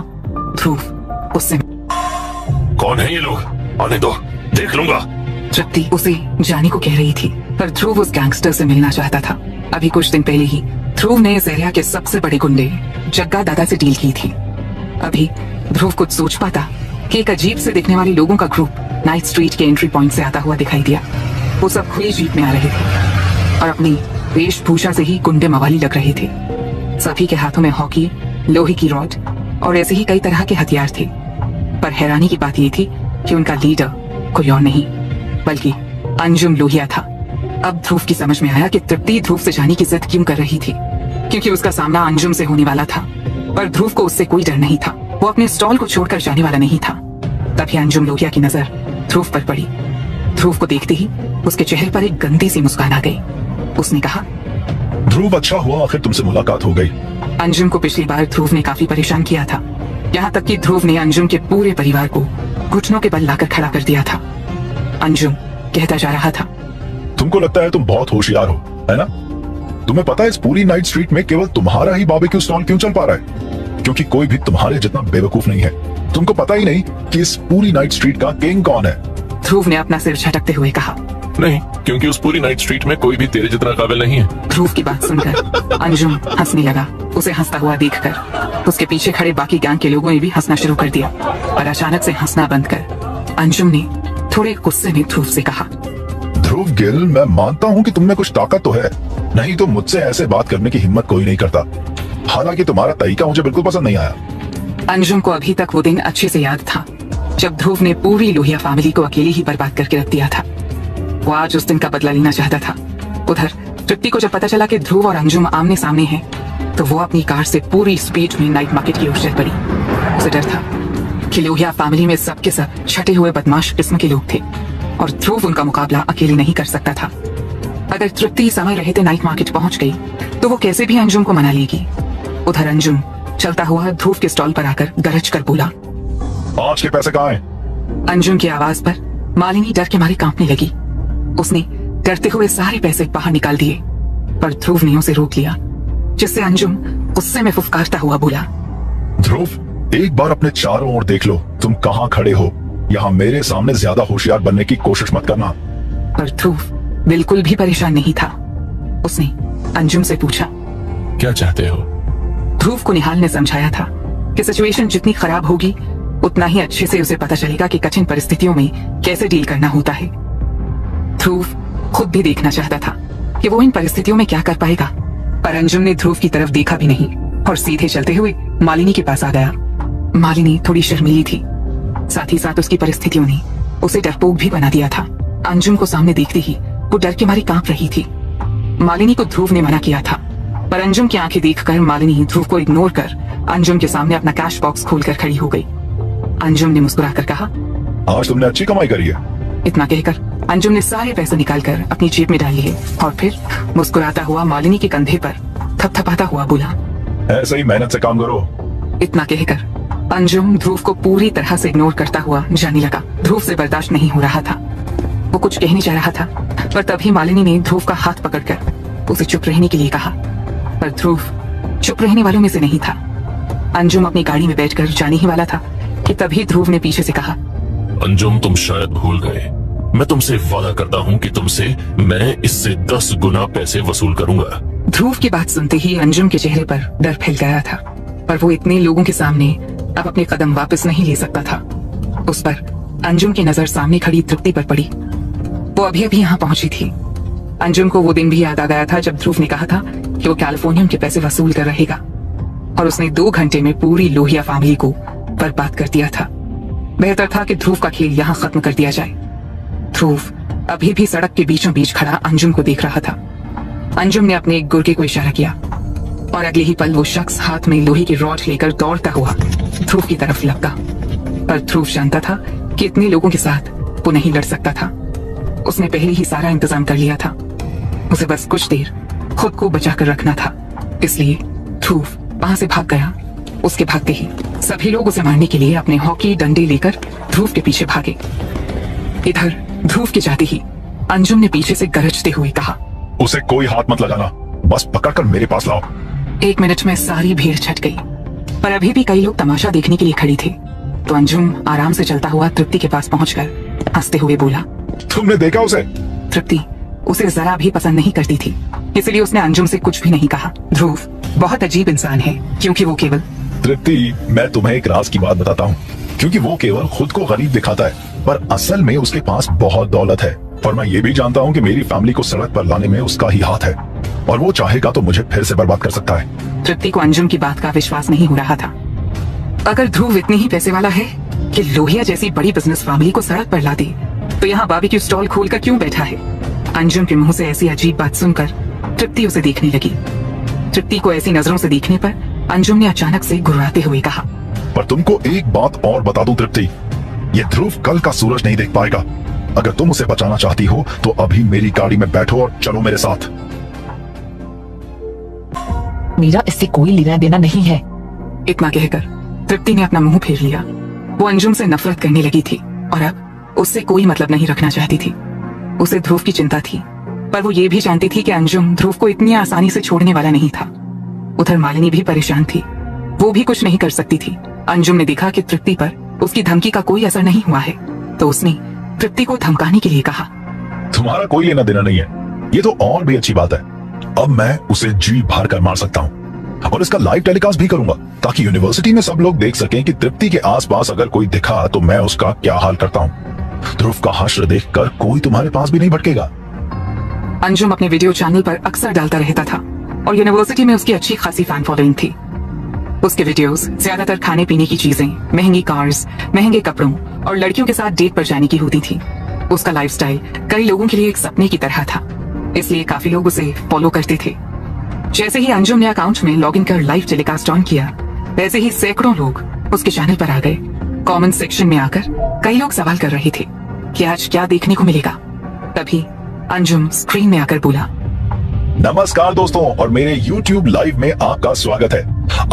ध्रुव उससे, कौन है ये लोग? आने दो, देख लूंगा। तृप्ति उसे जाने को कह रही थी, पर ध्रुव उस गैंगस्टर से मिलना चाहता था। अभी कुछ दिन पहले ही ध्रुव ने इस एरिया के सबसे बड़े गुंडे जग्गा दादा से डील की थी। अभी ध्रुव कुछ सोच पाता कि एक अजीब से दिखने वाले लोगों का ग्रुप नाइट स्ट्रीट के एंट्री पॉइंट से आता हुआ दिखाई दिया। वो सब खुली जीप में आ रहे थे और अपनी वेशभूषा से ही गुंडे मवाली लग रहे थे। सभी के हाथों में हॉकी, लोहे की रॉड और ऐसे ही कई तरह के हथियार थे। पर हैरानी की बात यह थी कि उनका लीडर कोई और नहीं बल्कि अंजुम लोहिया था। अब ध्रुव की समझ में आया कि तृप्ति ध्रुव से जाने की जिद क्यों कर रही थी, क्योंकि उसका सामना अंजुम से होने वाला था। पर ध्रुव को उससे कोई डर नहीं था, वो अपने स्टॉल को छोड़कर जाने वाला नहीं था। तभी अंजुम लोहिया की नजर ध्रुव पर पड़ी। ध्रुव को देखते ही उसके चेहरे पर एक गंदी सी मुस्कान आ गई। उसने कहा, ध्रुव, अच्छा हुआ आखिर तुमसे मुलाकात हो गई। अंजुम को पिछली बार ध्रुव ने काफी परेशान किया था, यहाँ तक कि ध्रुव ने अंजुम के पूरे परिवार को घुटनों के बल लाकर खड़ा कर दिया था। अंजुम कहता जा रहा था, तुमको लगता है तुम बहुत होशियार हो, है ना? तुम्हें पता है इस पूरी नाइट स्ट्रीट में केवल तुम्हारा ही बारबेक्यू स्टॉल क्यों चल पा रहा है? क्योंकि कोई भी तुम्हारे जितना बेवकूफ नहीं है। तुमको पता ही नहीं कि इस पूरी नाइट स्ट्रीट का किंग कौन है। ध्रुव ने अपना सिर झटकते हुए कहा, नहीं, क्योंकि उस पूरी नाइट स्ट्रीट में कोई भी तेरे जितना काबिल नहीं है। ध्रुव की बात सुनकर अंजुम हंसने लगा। उसे हंसता हुआ देखकर उसके पीछे खड़े बाकी गैंग के लोगों ने भी हंसना शुरू कर दिया। और अचानक से हंसना बंद कर अंजुम ने थोड़े गुस्से में ध्रुव से कहा, ध्रुव गिल, मैं मानता हूँ कि तुममें कुछ ताकत तो है, नहीं तो मुझसे ऐसे बात करने की हिम्मत कोई नहीं करता। हालांकि तुम्हारा तरीका मुझे बिल्कुल पसंद नहीं आया। अंजुम को अभी तक वो दिन अच्छे से याद था जब ध्रुव ने पूरी लोहिया फैमिली को अकेले ही बर्बाद करके रख दिया था। वो आज उस दिन का बदला लेना चाहता था। उधर तृप्ति को जब पता चला कि ध्रुव और अंजुम आमने सामने हैं, तो वो अपनी कार से पूरी स्पीड में नाइट मार्केट की ओर चल पड़ी। उसे डर था कि लोहिया फैमिली में सब के सब छटे हुए बदमाश किस्म के लोग थे और ध्रुव उनका मुकाबला अकेले नहीं कर सकता था। अगर तृप्ति समय रहते नाइट मार्केट पहुंच गई तो वो कैसे भी अंजुम को मना लेगी। उधर अंजुम चलता हुआ ध्रुव के स्टॉल पर आकर गरज कर बोला, आज के पैसे कहाँ हैं? अंजुम की आवाज पर मालिनी डर के मारे कांपने लगी। उसने डरते हुए सारे पैसे बाहर निकाल दिए, पर ध्रुव ने उसे रोक लिया, जिससे अंजुम गुस्से में फुफकारता हुआ बोला, ध्रुव, एक बार अपने चारों ओर देख लो, तुम कहाँ खड़े हो। यहाँ मेरे सामने ज्यादा होशियार बनने की कोशिश मत करना। पर ध्रुव बिल्कुल भी परेशान नहीं था। उसने अंजुम से पूछा, क्या चाहते हो? ध्रुव को निहाल ने समझाया था कि सिचुएशन जितनी खराब होगी उतना ही अच्छे से उसे पता चलेगा कि कठिन परिस्थितियों में कैसे डील करना होता है। ध्रुव खुद भी देखना चाहता था कि वो इन परिस्थितियों में क्या कर पाएगा, पर अंजुम ने ध्रुव की तरफ देखा भी नहीं और सीधे चलते हुए मालिनी के पास आ गया। मालिनी थोड़ी शर्मीली थी, साथ ही साथ उसकी परिस्थितियों ने उसे डरपोक भी बना दिया था। अंजुम को सामने देखते ही वो डर के मारे कांप रही थी। मालिनी को ध्रुव ने मना किया था, पर अंजुम की आंखें देखकर मालिनी ध्रुव को इग्नोर कर अंजुम के सामने अपना कैश बॉक्स खोलकर खड़ी हो गई। अंजुम ने मुस्कुराकर कहा, आज तुमने अच्छी कमाई करी है। इतना कहकर अंजुम ने सारे पैसे निकालकर अपनी जेब में डाल लिए और फिर मुस्कुराता हुआ मालिनी के कंधे पर थपथपाता हुआ बोला, ऐसे ही मेहनत से काम करो। इतना कहकर अंजुम ध्रुव को पूरी तरह से इग्नोर करता हुआ जाने लगा। ध्रुव से बर्दाश्त नहीं हो रहा था, वो कुछ कहने जा रहा था, पर तभी मालिनी ने ध्रुव का हाथ पकड़कर उसे चुप रहने के लिए कहा, पर ध्रुव चुप रहने वालों में से नहीं था। अंजुम अपनी गाड़ी में बैठकर जाने ही वाला था कि तभी ध्रुव ने पीछे से कहा, अंजुम, तुम शायद भूल गए, मैं तुमसे वादा करता हूँ कि तुमसे मैं इससे 10 गुना पैसे वसूल करूंगा। ध्रुव की बात सुनते ही अंजुम के चेहरे पर डर फैल गया था, पर वो इतने लोगों के सामने अब अपने कदम वापस नहीं ले सकता था। उस पर अंजुम की नजर सामने खड़ी तृप्ति पर पड़ी। वो अभी अभी यहाँ पहुंची थी। अंजुम को वो दिन भी याद आ गया था जब ध्रुव ने कहा था कि वो कैलिफोर्नियम के पैसे वसूल कर रहेगा, और उसने 2 घंटे में पूरी लोहिया फैमिली को बर्बाद कर दिया था। बेहतर था कि ध्रुव का खेल यहाँ खत्म कर दिया जाए। ध्रुव अभी भी सड़क के बीचों बीच खड़ा अंजुम को देख रहा था। अंजुम ने अपने एक गुर्गे को इशारा किया और अगले ही पल वो शख्स हाथ में लोहे की रॉड लेकर दौड़ता हुआ ध्रुव की तरफ लपका। पर ध्रुव जानता था कि इतने लोगों के साथ वो नहीं लड़ सकता था। उसने पहले ही सारा इंतजाम कर लिया था, उसे बस कुछ देर खुद को बचाकर रखना था। इसलिए ध्रुव वहां से भाग गया। उसके भागते ही सभी लोग उसे मारने के लिए अपने हॉकी डंडे लेकर ध्रुव के पीछे भागे। इधर ध्रुव के जाते ही अंजुम ने पीछे से गरजते हुए कहा, उसे कोई हाथ मत लगाना, बस पकड़कर मेरे पास लाओ। 1 मिनट में सारी भीड़ छट गई, पर अभी भी कई लोग तमाशा देखने के लिए खड़े थे। तो अंजुम आराम से चलता हुआ तृप्ति के पास पहुंचकर हंसते हुए बोला, तुमने देखा उसे? तृप्ति उसे जरा भी पसंद नहीं करती थी, इसलिए उसने अंजुम से कुछ भी नहीं कहा। ध्रुव बहुत अजीब इंसान है, क्योंकि वो केवल तृप्ति, मैं तुम्हें एक राज की बात बताता हूँ, क्योंकि वो केवल खुद को गरीब दिखाता है, पर असल में उसके पास बहुत दौलत है। और मैं ये भी जानता हूँ कि मेरी फैमिली को सड़क पर लाने में उसका ही हाथ है, और वो चाहेगा तो मुझे फिर से बर्बाद कर सकता है। तृप्ति को अंजुम की बात का विश्वास नहीं हो रहा था। अगर ध्रुव इतने ही पैसे वाला है कि लोहिया जैसी बड़ी बिजनेस फैमिली को सड़क पर ला दे, तो यहाँ बारबेक्यू स्टॉल खोलकर क्यों बैठा है? अंजुम के मुंह से ऐसी अजीब बात सुनकर तृप्ति उसे देखने लगी। तृप्ति को ऐसी नजरों से देखने पर अंजुम ने अचानक से घुर्राते हुए कहा, पर तुमको एक बात और बता दूं तृप्ति, ये ध्रुव कल का सूरज नहीं देख पाएगा। अगर तुम उसे बचाना चाहती हो तो अभी मेरी गाड़ी में बैठो और चलो मेरे साथ। मेरा इससे कोई लेना देना नहीं है। इतना कहकर तृप्ति ने अपना मुंह फेर लिया। वो अंजुम से नफरत करने लगी थी और अब उससे कोई मतलब नहीं रखना चाहती थी। उसे ध्रुव की चिंता थी, पर वो ये भी जानती थी कि अंजुम ध्रुव को इतनी आसानी से छोड़ने वाला नहीं था। उधर मालिनी भी परेशान थी, वो भी कुछ नहीं कर सकती थी। अंजुम ने देखा कि तृप्ति पर उसकी धमकी का कोई असर नहीं हुआ है, तो उसने तृप्ति को धमकाने के लिए कहा, तुम्हारा कोई लेना देना नहीं है, ये तो और भी अच्छी बात है। अब मैं उसे जी भर कर मार सकता हूँ और इसका लाइव टेलीकास्ट भी करूंगा, ताकि यूनिवर्सिटी में सब लोग देख सकें कि तृप्ति के आसपास अगर कोई दिखा तो मैं उसका क्या हाल करता हूँ। ध्रुव का हश्र देखकर कोई तुम्हारे पास भी नहीं भटकेगा। अंजुम अपने वीडियो चैनल पर अक्सर डालता रहता था और यूनिवर्सिटी में उसकी अच्छी खासी फैन फॉलोइंग थी। उसके वीडियोस ज्यादातर खाने पीने की चीजें, महंगी कार्स, महंगे कपड़ों और लड़कियों के साथ डेट पर जाने की होती थी। उसका लाइफस्टाइल कई लोगों के लिए एक सपने की तरह था, इसलिए काफी लोग उसे फॉलो करते थे। जैसे ही अंजुम ने अकाउंट में लॉगिन कर लाइव टेलीकास्ट ऑन किया, वैसे ही सैकड़ों लोग उसके चैनल पर आ गए। कमेंट सेक्शन में आकर कई लोग सवाल कर रहे थे कि आज क्या देखने को मिलेगा। तभी अंजुम स्क्रीन में आकर बोला, नमस्कार दोस्तों, और मेरे YouTube लाइव में आपका स्वागत है।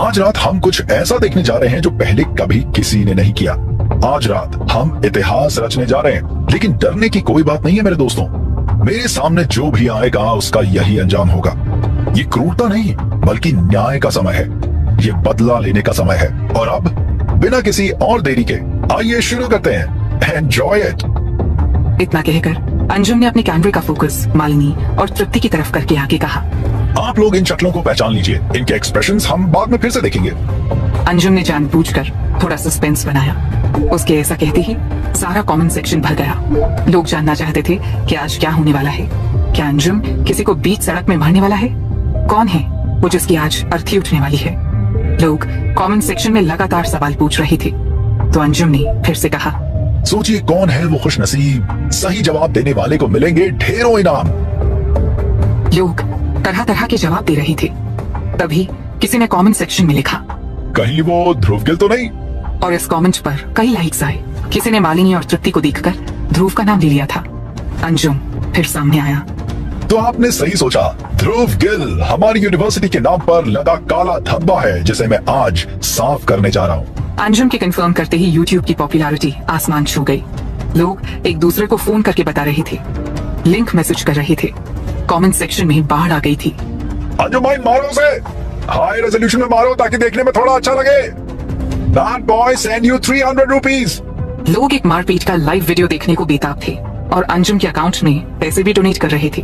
आज रात हम कुछ ऐसा देखने जा रहे हैं जो पहले कभी किसी ने नहीं किया। आज रात हम इतिहास रचने जा रहे हैं, लेकिन डरने की कोई बात नहीं है मेरे दोस्तों। मेरे सामने जो भी आएगा उसका यही अंजाम होगा। ये क्रूरता नहीं बल्कि न्याय का समय है, ये बदला लेने का समय है। और अब बिना किसी और देरी के आइए शुरू करते हैं। Enjoy it. इतना कहकर अंजुम ने अपने कैमरे का फोकस मालिनी और तृप्ति की तरफ करके आगे कहा, आप लोग इन शक्लों को पहचान लीजिए, इनके एक्सप्रेशंस हम बाद में फिर से देखेंगे। अंजुम ने जानबूझकर थोड़ा सस्पेंस बनाया। उसके ऐसा कहते ही सारा कमेंट सेक्शन भर गया। लोग जानना चाहते थे कि आज क्या होने वाला है। क्या अंजुम किसी को बीच सड़क में मारने वाला है? कौन है वो जिसकी आज अर्थी उठने वाली है? लोग कमेंट सेक्शन में लगातार सवाल पूछ रहे थे। तो अंजुम ने फिर से कहा, सोचिए कौन है वो खुशनसीब, सही जवाब देने वाले को मिलेंगे ढेरों इनाम। लोग तरह तरह के जवाब दे रहे थे। तभी किसी ने कमेंट सेक्शन में लिखा, कहीं वो ध्रुव गिल तो नहीं? और इस कमेंट पर कई लाइक्स आए। किसी ने मालिनी और तृप्ति को देखकर ध्रुव का नाम ले लिया था। अंजुम फिर सामने आया। तो आपने सही सोचा, ध्रुव गिल हमारी यूनिवर्सिटी के नाम पर लगा काला धब्बा है, जिसे मैं आज साफ करने जा रहा हूँ। अंजुम के कंफर्म करते ही YouTube की पॉपुलैरिटी आसमान छू गई। लोग एक दूसरे को फोन करके बता रहे थे, लिंक मैसेज कर रहे थे। कमेंट सेक्शन में बाढ़ आ गई थी। अंजुम भाई मारो उसे, हाई रेजोल्यूशन में मारो ताकि देखने में थोड़ा अच्छा लगे। That boy send you 300 rupees। लोग एक मारपीट का लाइव वीडियो देखने को बेताब थे और अंजुम के अकाउंट में पैसे भी डोनेट कर रहे थे।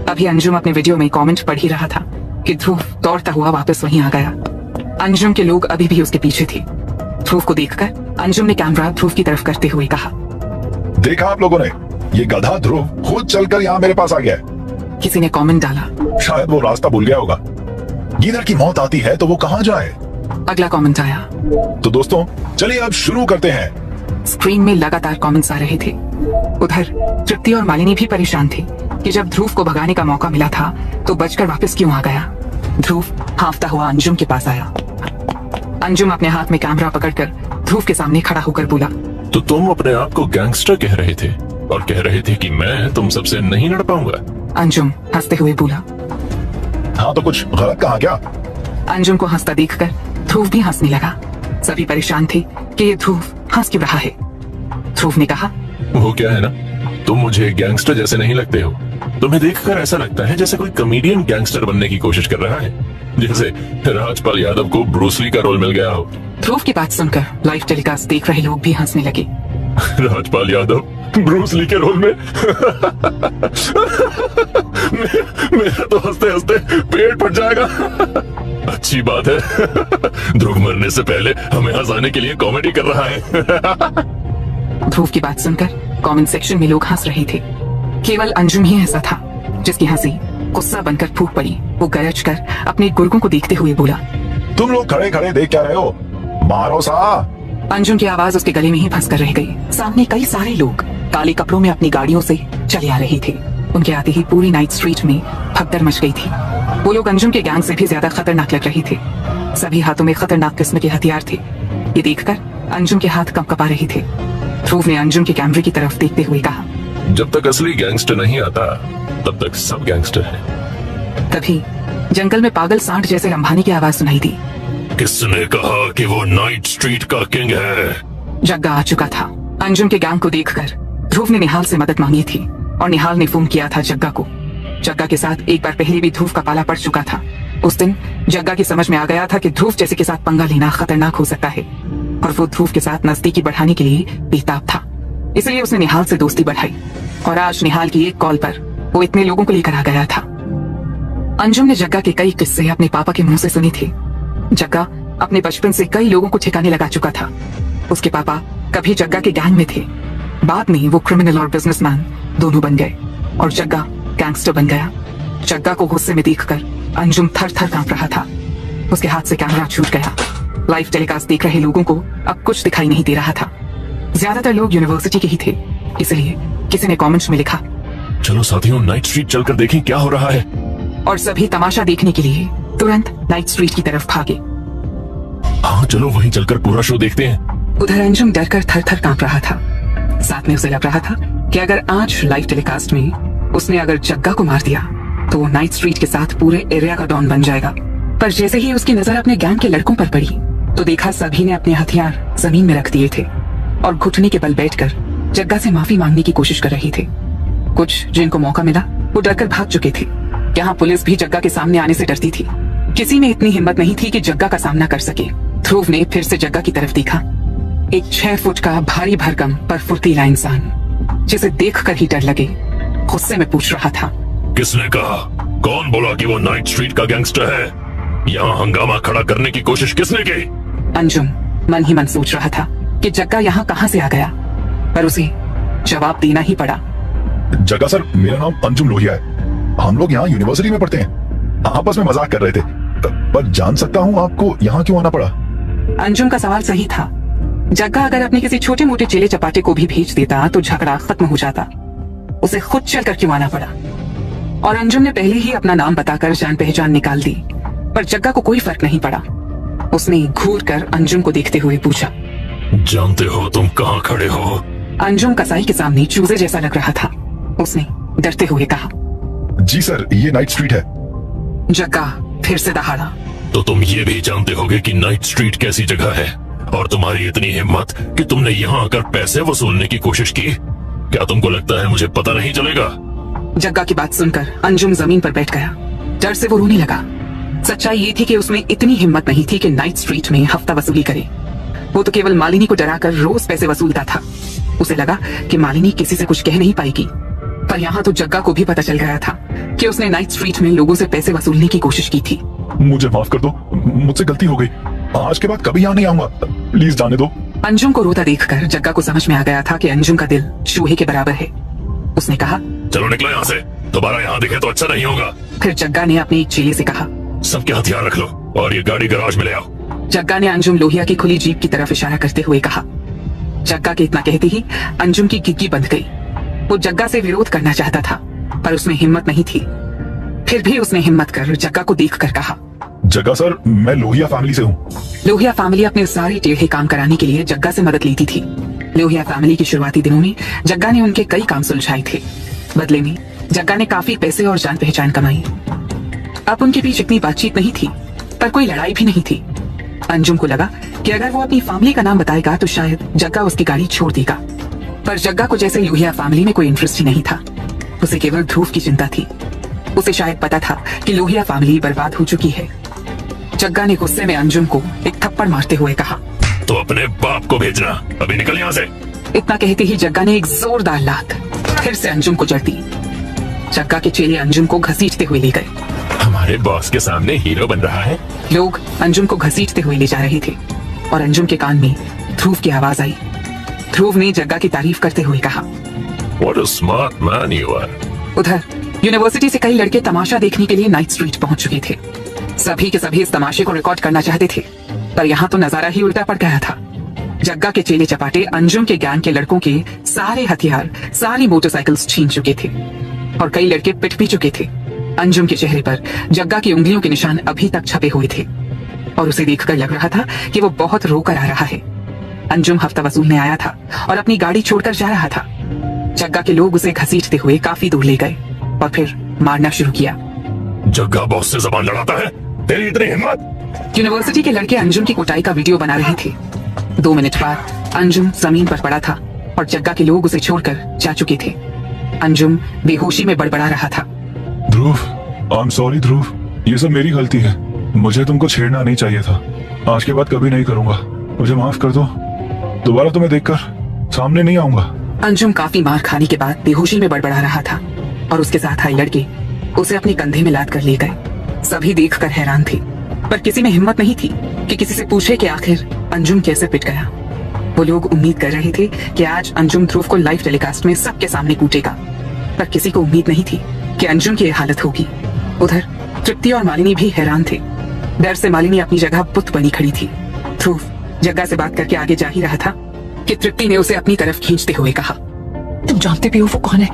अभी अंजुम अपने वीडियो में कमेंट पढ़ ही रहा था कि ध्रुव दौड़ता हुआ वापस वहीं आ गया। अंजुम के लोग अभी भी उसके पीछे थे। ध्रुव को देखकर अंजुम ने कैमरा ध्रुव की तरफ करते हुए कहा, देखा आप लोगों ने, ये गधा ध्रुव खुद चलकर यहाँ मेरे पास आ गया है। किसी ने कमेंट डाला, शायद वो रास्ता भूल गया होगा। गिदड़ की मौत आती है तो वो कहाँ जाए? अगला कमेंट आया। तो दोस्तों चलिए अब शुरू करते हैं। स्क्रीन में लगातार कमेंट्स आ रहे थे। उधर तृप्ति और मालिनी भी परेशान थे कि जब ध्रुव को भगाने का मौका मिला था तो बचकर वापस क्यों आ गया। ध्रुव हांफता हुआ अंजुम के पास आया। अंजुम अपने हाथ में कैमरा पकड़कर ध्रुव के सामने खड़ा होकर बोला, तो तुम अपने आप को गैंगस्टर कह रहे थे और कह रहे थे कि मैं तुम सबसे नहीं लड़ पाऊंगा। अंजुम हंसते हुए बोला, हाँ तो कुछ गलत कहा क्या? अंजुम को हंसता देखकर ध्रुव भी हंसने लगा। सभी परेशान थे कि ये ध्रुव हंस क्यों रहा है। ध्रुव ने कहा, वो क्या है ना, तुम मुझे गैंगस्टर जैसे नहीं लगते हो। तुम्हें देखकर ऐसा लगता है जैसे कोई कमेडियन गैंगस्टर बनने की कोशिश कर रहा है, जैसे राजपाल यादव को ब्रूस ली का रोल मिल गया हो। ध्रुव की बात सुनकर लाइव टेलीकास्ट देख रहे लोग भी हंसने लगे। राजपाल यादव ब्रूस ली के रोल में मेरा तो हंसते हंसते पेट फट जाएगा। अच्छी बात है, ध्रुव मरने से पहले हमें हंसाने के लिए कॉमेडी कर रहा है। ध्रुव की बात सुनकर कमेंट सेक्शन में लोग हंस रहे थे। केवल अंजुम ही ऐसा था जिसकी हंसी गुस्सा बनकर फूट पड़ी। वो गरज कर अपने गुर्गों को देखते हुए बोला, तुम लोग खड़े खड़े देख क्या रहे हो, मारो सा। अंजुम की आवाज उसके गले में ही फंस कर रह गई। सामने कई सारे लोग काले कपड़ों में अपनी गाड़ियों से चले आ रहे थे। उनके आते ही पूरी नाइट स्ट्रीट में भगदड़ मच गई थी। वो लोग अंजुम के गैंग से भी ज्यादा खतरनाक लग रहे थे। सभी हाथों में खतरनाक किस्म के हथियार थे। ये देखकर अंजुम के हाथ कंपकपा रहे थे। ध्रुव ने अंजुम के कैमरे की तरफ देखते हुए कहा, जब तक असली गैंगस्टर नहीं आता तब तक सब गैंगस्टर है। तभी जंगल में पागल सांड जैसे रंभाने की आवाज सुनाई दी। किसने कहा कि वो नाइट स्ट्रीट का किंग है? जग्गा आ चुका था। अंजुम के गैंग को देखकर ध्रुव ने निहाल से मदद मांगी थी और निहाल ने फोन किया था जग्गा को। जग्गा के साथ एक बार पहले भी ध्रुव का पाला पड़ चुका था। उस दिन जग्गा की समझ में आ गया था कि ध्रुव जैसे के साथ पंगा लेना खतरनाक हो सकता है और वो ध्रुव के साथ नजदीकी बढ़ाने के लिए बेताब था। इसलिए उसने निहाल से दोस्ती बढ़ाई और आज निहाल की एक कॉल पर वो इतने लोगों को लेकर आ गया था। अंजुम ने जग्गा के कई किस्से अपने पापा के मुंह से सुने थे। जग्गा अपने बचपन से कई लोगों को ठिकाने लगा चुका था। उसके पापा कभी जग्गा के गैंग में थे। बाद में वो क्रिमिनल और बिजनेसमैन दोनों बन गए और जग्गा गैंगस्टर बन गया। जग्गा को गुस्से में देखकर अंजुम थर थर कांप रहा था। उसके हाथ से कैमरा छूट गया। लाइव टेलीकास्ट देख रहे लोगों को अब कुछ दिखाई नहीं दे रहा था। ज्यादातर लोग यूनिवर्सिटी के ही थे, इसलिए किसी ने कमेंट्स में लिखा, चलो साथियों नाइट स्ट्रीट चलकर देखें क्या हो रहा है। और सभी तमाशा देखने के लिए तुरंत नाइट स्ट्रीट की तरफ भागे। हाँ चलो वहीं चलकर पूरा शो देखते हैं। उधर अंजुम डरकर थर थर कांप रहा था। साथ में उसे लग रहा था कि अगर आज लाइव टेलीकास्ट में उसने अगर जग्गा को मार दिया तो वो नाइट स्ट्रीट के साथ पूरे एरिया का डॉन बन जाएगा। पर जैसे ही उसकी नजर अपने गैंग के लड़कों पर पड़ी तो देखा सभी ने अपने हथियार जमीन में रख दिए थे और घुटने के बल बैठकर जग्गा से माफी मांगने की कोशिश कर रहे थे। कुछ जिनको मौका मिला वो डरकर भाग चुके थे। यहाँ पुलिस भी जग्गा के सामने आने से डरती थी। किसी में इतनी हिम्मत नहीं थी कि जग्गा का सामना कर सके। ध्रुव ने फिर से जग्गा की तरफ देखा। एक 6 फुट का भारी भरकम पर फुर्तीला इंसान जिसे देखकर ही डर लगे गुस्से में पूछ रहा था, किसने कहा? कौन बोला कि वो नाइट स्ट्रीट का गैंगस्टर है? यहाँ हंगामा खड़ा करने की कोशिश किसने की? अंजुम मन ही मन सोच रहा था कि जग्गा यहाँ कहाँ से आ गया, पर उसे जवाब देना ही पड़ा। जग्गा सर, मेरा नाम अंजुम लोहिया है। हम लोग यहाँ यूनिवर्सिटी में पढ़ते हैं। आपस में मजाक कर रहे थे, पर जान सकता हूँ आपको यहाँ क्यों आना पड़ा? अंजुम का सवाल सही था। जग्गा अगर अपने किसी छोटे मोटे चेले चपाटे को भी भेज देता तो झगड़ा खत्म हो जाता। उसे खुद चलकर क्यों आना पड़ा? और अंजुम ने पहले ही अपना नाम बताकर जान पहचान निकाल दी, पर जग्गा को कोई फर्क नहीं पड़ा। उसने घूर कर अंजुम को देखते हुए पूछा, जानते हो तुम कहाँ खड़े हो? अंजुम कसाई के सामने चूजे जैसा लग रहा था। उसने डरते हुए कहा, जी सर, ये नाइट स्ट्रीट है। जग्गा फिर से दहाड़ा, तो तुम ये भी जानते होगे कि नाइट स्ट्रीट कैसी जगह है, और तुम्हारी इतनी हिम्मत कि तुमने यहाँ आकर पैसे वसूलने की कोशिश की। क्या तुमको लगता है मुझे पता नहीं चलेगा? जग्गा की बात सुनकर अंजुम जमीन पर बैठ गया। डर से वो रोने लगा। सच्चाई ये थी कि उसमें इतनी हिम्मत नहीं थी कि नाइट स्ट्रीट में हफ्ता वसूली करे। वो तो केवल मालिनी को डराकर रोज पैसे वसूलता था। उसे लगा कि मालिनी किसी से कुछ कह नहीं पाएगी, पर यहाँ तो जग्गा को भी पता चल गया था कि उसने नाइट स्ट्रीट में लोगों से पैसे वसूलने की कोशिश की थी। मुझे माफ कर दो, मुझसे गलती हो गई। आज के बाद कभी यहाँ नहीं आऊंगा, प्लीज जाने दो। अंजुम को रोता देखकर जग्गा को समझ में आ गया था कि अंजुम का दिल चूहे के बराबर है। उसने कहा, चलो निकलो यहाँ से, दोबारा यहाँ दिखे तो अच्छा नहीं होगा। फिर जग्गा ने अपने एक चेले से कहा, सबके हथियार रख लो और ये गाड़ी गराज में ले आओ। जग्गा ने अंजुम लोहिया की खुली जीप की तरफ इशारा करते हुए कहा। जग्गा के इतना कहते ही अंजुम की गिग्गी बंध गई। वो जग्गा से विरोध करना चाहता था, पर उसमें हिम्मत नहीं थी। फिर भी उसने हिम्मत कर जग्गा को देखकर कहा, जग्गा सर, मैं लोहिया फैमिली से हूँ। लोहिया फैमिली अपने सारे टेढ़े काम कराने के लिए जग्गा से मदद लेती थी। लोहिया फैमिली के शुरुआती दिनों में जग्गा ने उनके कई काम सुलझाए थे। बदले में जग्गा ने काफी पैसे और जान पहचान कमाई। अब उनके बीच इतनी बातचीत नहीं थी, पर कोई लड़ाई भी नहीं थी। अंजुम को लगा कि अगर वो अपनी फैमिली का नाम बताएगा तो शायद जग्गा उसकी गाड़ी छोड़ देगा, पर जग्गा को जैसे लोहिया फैमिली में कोई इंटरेस्ट ही नहीं था। उसे केवल ध्रुव की चिंता थी। उसे शायद पता था कि लोहिया फैमिली बर्बाद हो चुकी है। जग्गा ने गुस्से में अंजुम को एक थप्पड़ मारते हुए कहा, तो अपने बाप को भेजना, अभी निकल यहाँ से। इतना कहते ही जग्गा ने एक जोरदार लात फिर से अंजुम को जड़ दी। जग्गा के चेले अंजुम को घसीटते हुए ले गए। हमारे बॉस के सामने हीरो बन रहा है। लोग अंजुम को घसीटते हुए ले जा रहे थे और अंजुम के कान में ध्रुव की आवाज आई। ध्रुव ने जग्गा की तारीफ करते हुए कहा, What a smart man you are. उधर यूनिवर्सिटी से कई लड़के तमाशा देखने के लिए नाइट स्ट्रीट पहुंच चुके थे। सभी के सभी इस तमाशे को रिकॉर्ड करना चाहते थे, पर यहाँ तो नजारा ही उल्टा पड़ गया था। जग्गा के चेले चपाटे अंजुम के गैंग के लड़कों के सारे हथियार, सारी मोटरसाइकिल्स छीन चुके थे और कई लड़के पिट भी चुके थे। अंजुम के चेहरे पर जग्गा की उंगलियों के निशान अभी तक छपे हुए थे और उसे देखकर लग रहा था कि वो बहुत रो कर आ रहा है। अंजुम हफ्ता वसूलने आया था और अपनी गाड़ी छोड़कर जा रहा था। जग्गा के लोग उसे घसीटते हुए काफी दूर ले गए और फिर मारना शुरू किया। जग्गा बॉस से जबान लड़ाता है, तेरी इतनी हिम्मत? यूनिवर्सिटी के लड़के अंजुम की कुटाई का वीडियो बना रहे थे। 2 मिनट बाद अंजुम जमीन पर पड़ा था और जग्गा के लोग उसे छोड़कर जा चुके थे। अंजुम बेहोशी में बड़बड़ा रहा था। ध्रुव, आई एम सॉरी ध्रुव, ये सब मेरी गलती है। मुझे तुमको छेड़ना नहीं चाहिए था। आज के बाद कभी नहीं करूंगा, मुझे माफ कर दो। दोबारा तुम्हें देखकर सामने नहीं आऊंगा। अंजुम काफी मार खाने के बाद बेहोशी में बड़बड़ा रहा था और उसके साथ आए लड़के उसे अपने कंधे में लाद कर ले गए। सभी देखकर हैरान थे, पर किसी में हिम्मत नहीं थी कि किसी से पूछे कि आखिर अंजुम कैसे पिट गया। वो लोग उम्मीद कर रहे थे कि आज अंजुम ध्रुव को लाइव टेलीकास्ट में सबके सामने कूटेगा, पर किसी को उम्मीद नहीं थी कि अंजुम की हालत होगी। उधर तृप्ति और मालिनी भी हैरान थे। डर से मालिनी अपनी जगह बुत बनी खड़ी थी। ध्रुव जग्गा से बात करके आगे जा ही रहा था कि तृप्ति ने उसे अपनी तरफ खींचते हुए कहा, तुम जानते भी हो वो कौन है?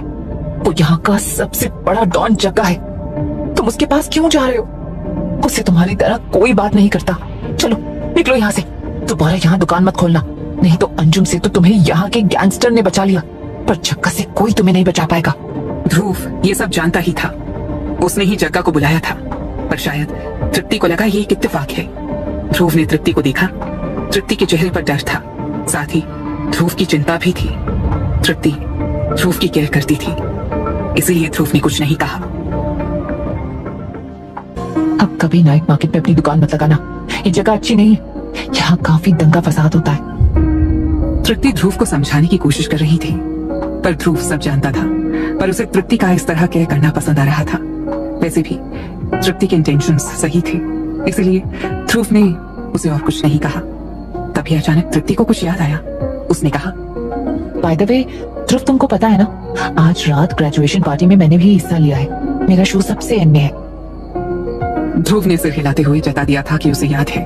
वो यहाँ का सबसे बड़ा डॉन जग्गा है। तुम उसके पास क्यों जा रहे हो? उससे तुम्हारी तरह कोई बात नहीं करता। चलो निकलो यहाँ से, दोबारा यहाँ दुकान मत खोलना, नहीं तो अंजुम से तो तुम्हें यहाँ के गैंगस्टर ने बचा लिया, पर जग्गा से कोई तुम्हें नहीं बचा पाएगा। ध्रुव ये सब जानता ही था, उसने ही जग्गा को बुलाया था, पर शायद तृप्ति को लगा ये एक इत्तेफाक है। ध्रुव ने तृप्ति को देखा, तृप्ति के चेहरे पर डर था, साथ ही ध्रुव की चिंता भी थी। तृप्ति ध्रुव की केयर करती थी, इसीलिए ध्रुव ने कुछ नहीं कहा। अब कभी नाइट मार्केट में अपनी दुकान मत लगाना, ये जगह अच्छी नहीं है, यहाँ काफी दंगा फसाद होता है। तृप्ति ध्रुव को समझाने की कोशिश कर रही थी, पर ध्रुव सब जानता था, पर उसे तृप्ति का इस तरह केयर करना पसंद आ रहा था। वैसे भी तृप्ति के इंटेंशंस सही थे, इसलिए ध्रुव ने उसे और कुछ नहीं कहा। तभी अचानक तृप्ति को कुछ याद आया, उसने कहा, बाय द वे ध्रुव, तुमको पता है ना, आज रात ग्रेजुएशन पार्टी में मैंने भी हिस्सा लिया है, मेरा शो सबसे एंड में है। ध्रुव ने सिर हिलाते हुए जता दिया था कि उसे याद है।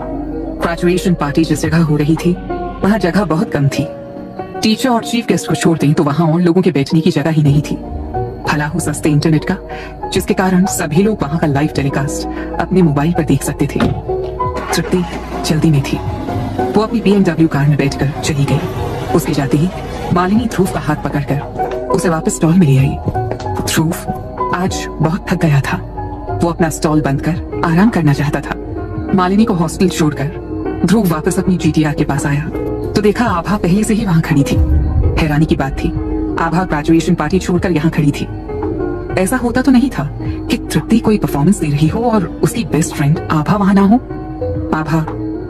ग्रेजुएशन पार्टी जिस जगह हो रही थी वहाँ जगह बहुत कम थी। टीचर और चीफ गेस्ट को छोड़ दें तो वहाँ और लोगों के बैठने की जगह ही नहीं थी। भला हो सस्ते इंटरनेट का, जिसके कारण सभी लोग वहाँ का लाइव टेलीकास्ट अपने मोबाइल पर देख सकते थे। तृप्ति जल्दी में थी, वो अपनी BMW कार में बैठकर चली गई। उसके जाते ही मालिनी ध्रुव का हाथ पकड़कर उसे वापस स्टॉल में ले आई। ध्रुव आज बहुत थक गया था, वो अपना स्टॉल बंद कर आराम करना चाहता था। मालिनी को हॉस्टल छोड़कर ध्रुव वापस अपनी GTR के पास आया तो देखा आभा पहले से ही वहां खड़ी थी। हैरानी की बात थी, आभा ग्रेजुएशन पार्टी छोड़कर यहाँ खड़ी थी। ऐसा होता तो नहीं था कि तृप्ति कोई परफॉर्मेंस दे रही हो और उसकी बेस्ट फ्रेंड आभा वहां ना हो। आभा